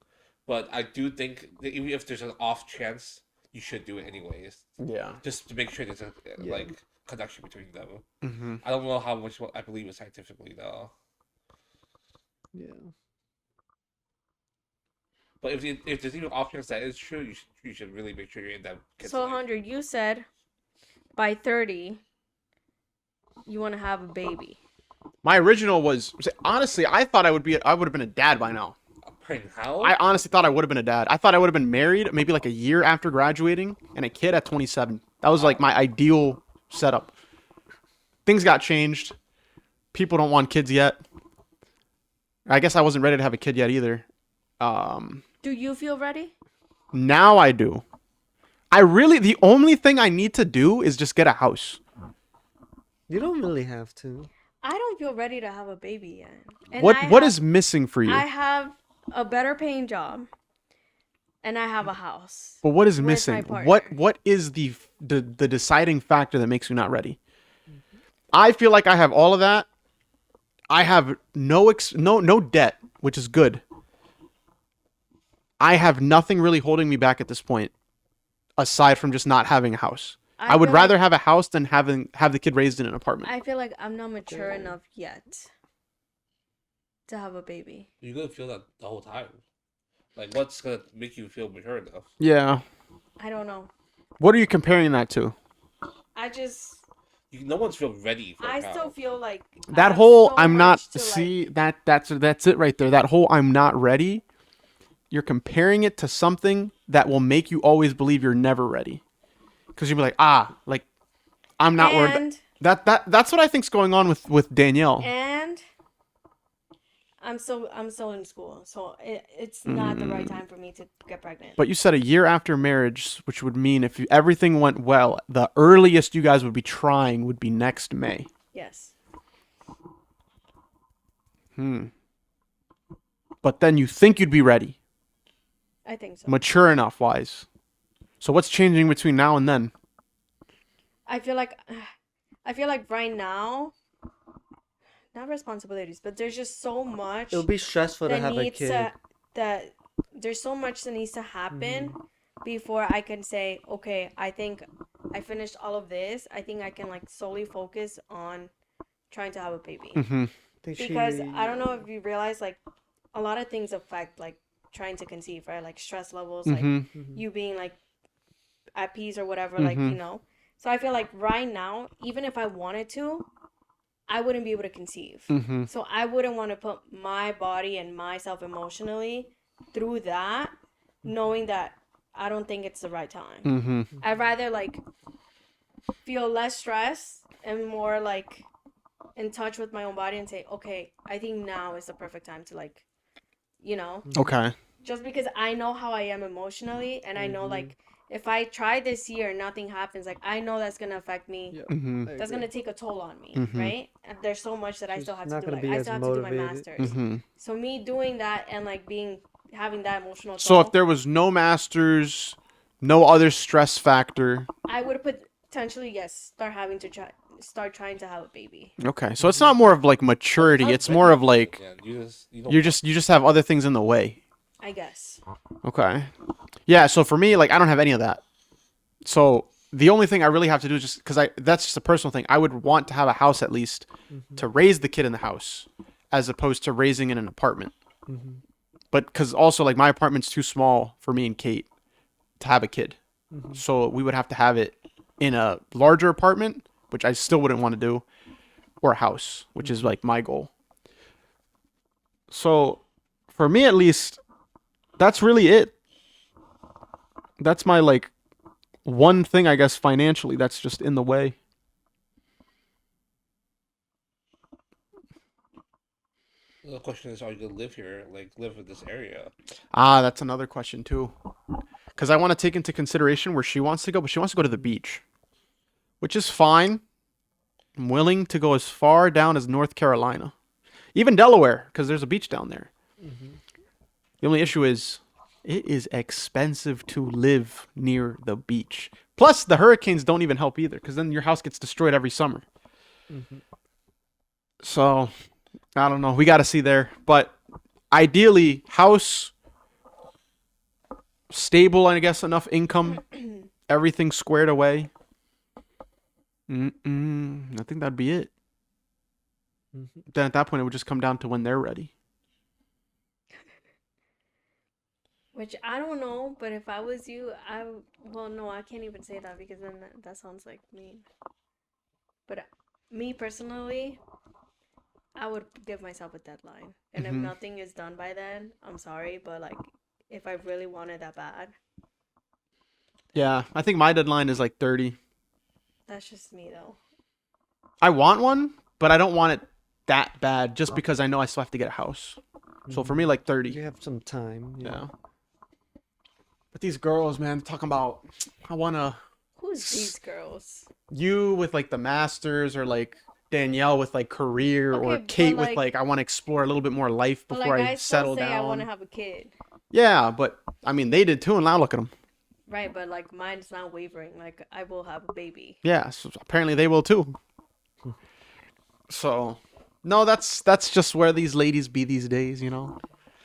but I do think that even if there's an off chance, you should do it anyways, Yeah. just to make sure there's a Yeah. like connection between them. Mm-hmm. I don't know how much I believe it scientifically though. Yeah. But if there's even off chance that is true, you should really make sure you're in that. kid's So life. 100, you said by 30 you want to have a baby. My original was honestly, I thought I would have been a dad by now. Praying how? I honestly thought I would have been a dad. I thought I would have been married maybe like a year after graduating and a kid at 27. That was like my ideal setup. Things got changed. People don't want kids yet. I guess I wasn't ready to have a kid yet either. Do you feel ready? Now I do. the only thing I need to do is just get a house. You don't really have to. I don't feel ready to have a baby yet. And What is missing for you? I have a better paying job, and I have a house. But what is with missing? my partner. What is the deciding factor that makes you not ready? I feel like I have all of that. I have no debt, which is good. I have nothing really holding me back at this point, aside from just not having a house. I would feel rather like- have a house than have the kid raised in an apartment. I feel like I'm not mature enough yet to have a baby. You're gonna feel that the whole time. Like, what's gonna make you feel mature enough? Yeah. I don't know. What are you comparing that to? I just No one's feel ready for a I child. still feel like I That have whole so I'm not much to, like- see that's it right there. That whole I'm not ready. You're comparing it to something that will make you always believe you're never ready. Because you'll be like, I'm not worried. and That's what I think's going on with Danielle. and I'm still in school, so it's not the right time for me to get pregnant. But you said a year after marriage, which would mean if everything went well, the earliest you guys would be trying would be next May. Yes. But then you think you'd be ready, I think so. mature enough wise. So what's changing between now and then? I feel like right now, not responsibilities, but there's just so much It'll be stressful to that have a needs kid. to that there's so much that needs to happen before I can say, okay, I think I finished all of this. I think I can like solely focus on trying to have a baby. Mm-hmm. Because I don't know if you realize like a lot of things affect like trying to conceive, right? Like stress levels, like you being like at peace or whatever, like, you know. So I feel like right now, even if I wanted to, I wouldn't be able to conceive. So I wouldn't want to put my body and myself emotionally through that, knowing that I don't think it's the right time. I'd rather like feel less stress and more like in touch with my own body and say, okay, I think now is the perfect time to like, you know, Okay. just because I know how I am emotionally, and I know like if I try this year and nothing happens, like I know that's gonna affect me. That's gonna take a toll on me, right? And there's so much that I still have to not do. gonna Like be I as still have to do my motivated. masters. So me doing that and like having that emotional So toll, if there was no masters, no other stress factor. I would potentially start trying to have a baby. Okay. So it's not more of like maturity. It's more of like Yeah, you don't you just have other things in the way. I guess. Okay. Yeah, so for me, like, I don't have any of that. So the only thing I really have to do is just because that's just a personal thing. I would want to have a house at least to raise the kid in the house, as opposed to raising in an apartment. But because also like my apartment's too small for me and Kate to have a kid, so we would have to have it in a larger apartment, which I still wouldn't want to do, or a house, which is like my goal. So for me at least, that's really it. That's my like one thing, I guess, financially that's just in the way. The question is, are you gonna live here? Like, live in this area? That's another question too. Because I want to take into consideration where she wants to go, but she wants to go to the beach, which is fine. I'm willing to go as far down as North Carolina, even Delaware, because there's a beach down there. The only issue is it is expensive to live near the beach. Plus, the hurricanes don't even help either, because then your house gets destroyed every summer. So, I don't know. We got to see there. But ideally, house, stable, I guess, enough income, everything squared away. I think that'd be it. Then at that point, it would just come down to when they're ready. Which I don't know, but if I was you, well, no, I can't even say that because then that sounds like mean. But me personally, I would give myself a deadline. And if nothing is done by then, I'm sorry, but like if I really want it that bad, Yeah, I think my deadline is like 30. that's just me though. I want one, but I don't want it that bad just because I know I still have to get a house. So for me, like 30. You have some time. Yeah. But these girls, man, talking about, I wanna Who's these girls? you with like the masters, or like Danielle with like career, Okay, or but, Kate with like- like I want to explore a little bit more life But before like I I still settle say I want to down. have a kid. Yeah, but I mean they did too, and now look at them. Right, but like mine's not wavering. Like I will have a baby. Yeah, so apparently they will too. So, no, that's just where these ladies be these days, you know.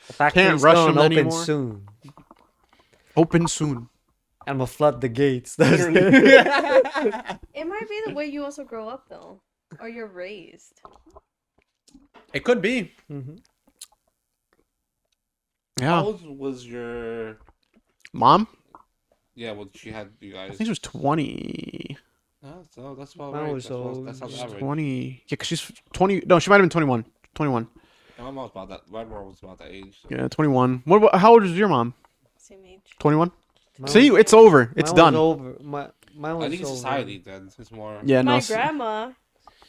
The factory's rush gonna them open anymore. soon. Open soon. I'm gonna flood the gates. That's It might be the way you also grow up though, or you're raised. It could be. Mm-hmm. Yeah. How old was your? Mom? Yeah, well, she had you I guys. think she was 20. No, so that's about Mine right. was old. That sounds She's average. 20. Yeah, because she's 20. No, she might have been 21. 21. Yeah, my mom's about that. My mom was about that age. So. Yeah, 21. How old is your mom? Same age. 21? Mine See, was- it's over. It's mine done. Was over. Mine was I think it's over. society then. It's more. Yeah, no. My grandma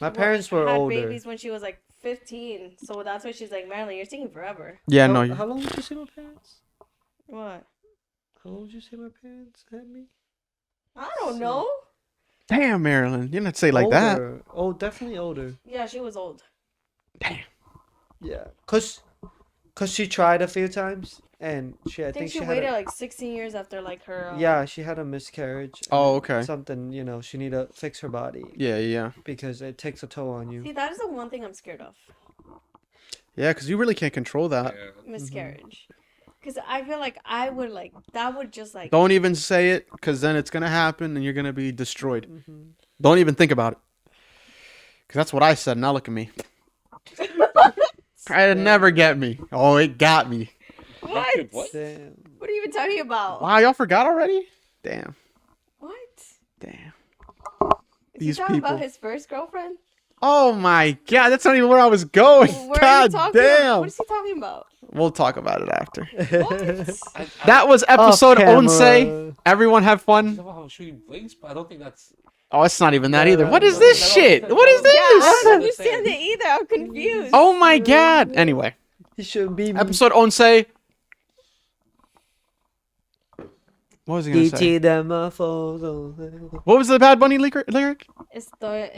My parents were had older. babies when she was like 15, so that's why she's like, Marilyn, you're taking forever. Yeah, how, no. How long did you say my parents? What? How long did you say my parents had me? I don't know. Damn, Marilyn. You didn't say like that. Older. Oh, definitely older. Yeah, she was old. Yeah, cause she tried a few times, and I I think think she had waited a, like 16 years after like her. yeah, she had a miscarriage. Oh, and okay. Something, she need to fix her body Yeah, yeah. because it takes a toll on you. See, that is the one thing I'm scared of. Yeah, because you really can't control that. Yeah. Miscarriage. Because I feel like I would like that would just like Don't even say it, because then it's going to happen and you're going to be destroyed. Mm-hmm. Don't even think about it. Because that's what I said. Now look at me. It'd never get me. Oh, it got me. what? What? Damn. What are you even talking about? Wow, y'all forgot already? Damn. What? Damn. Is These he talking people. about his first girlfriend? Oh my god, that's not even where I was going. Where are you God talking damn. What is he talking about? We'll talk about it after. What? That was episode camera. Onse. Everyone have I fun. know how shooting blinks, but I don't think that's. Oh, it's not even that No, either. no, What is no, this no, shit? no, What is no, Yeah, I this? don't understand it either. I'm confused. Oh my god. Anyway, He should be episode Onse. What was he gonna say? What was the Bad Bunny lyric? Estoy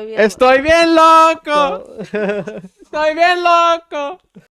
bien. Estoy bien loco. Estoy bien loco.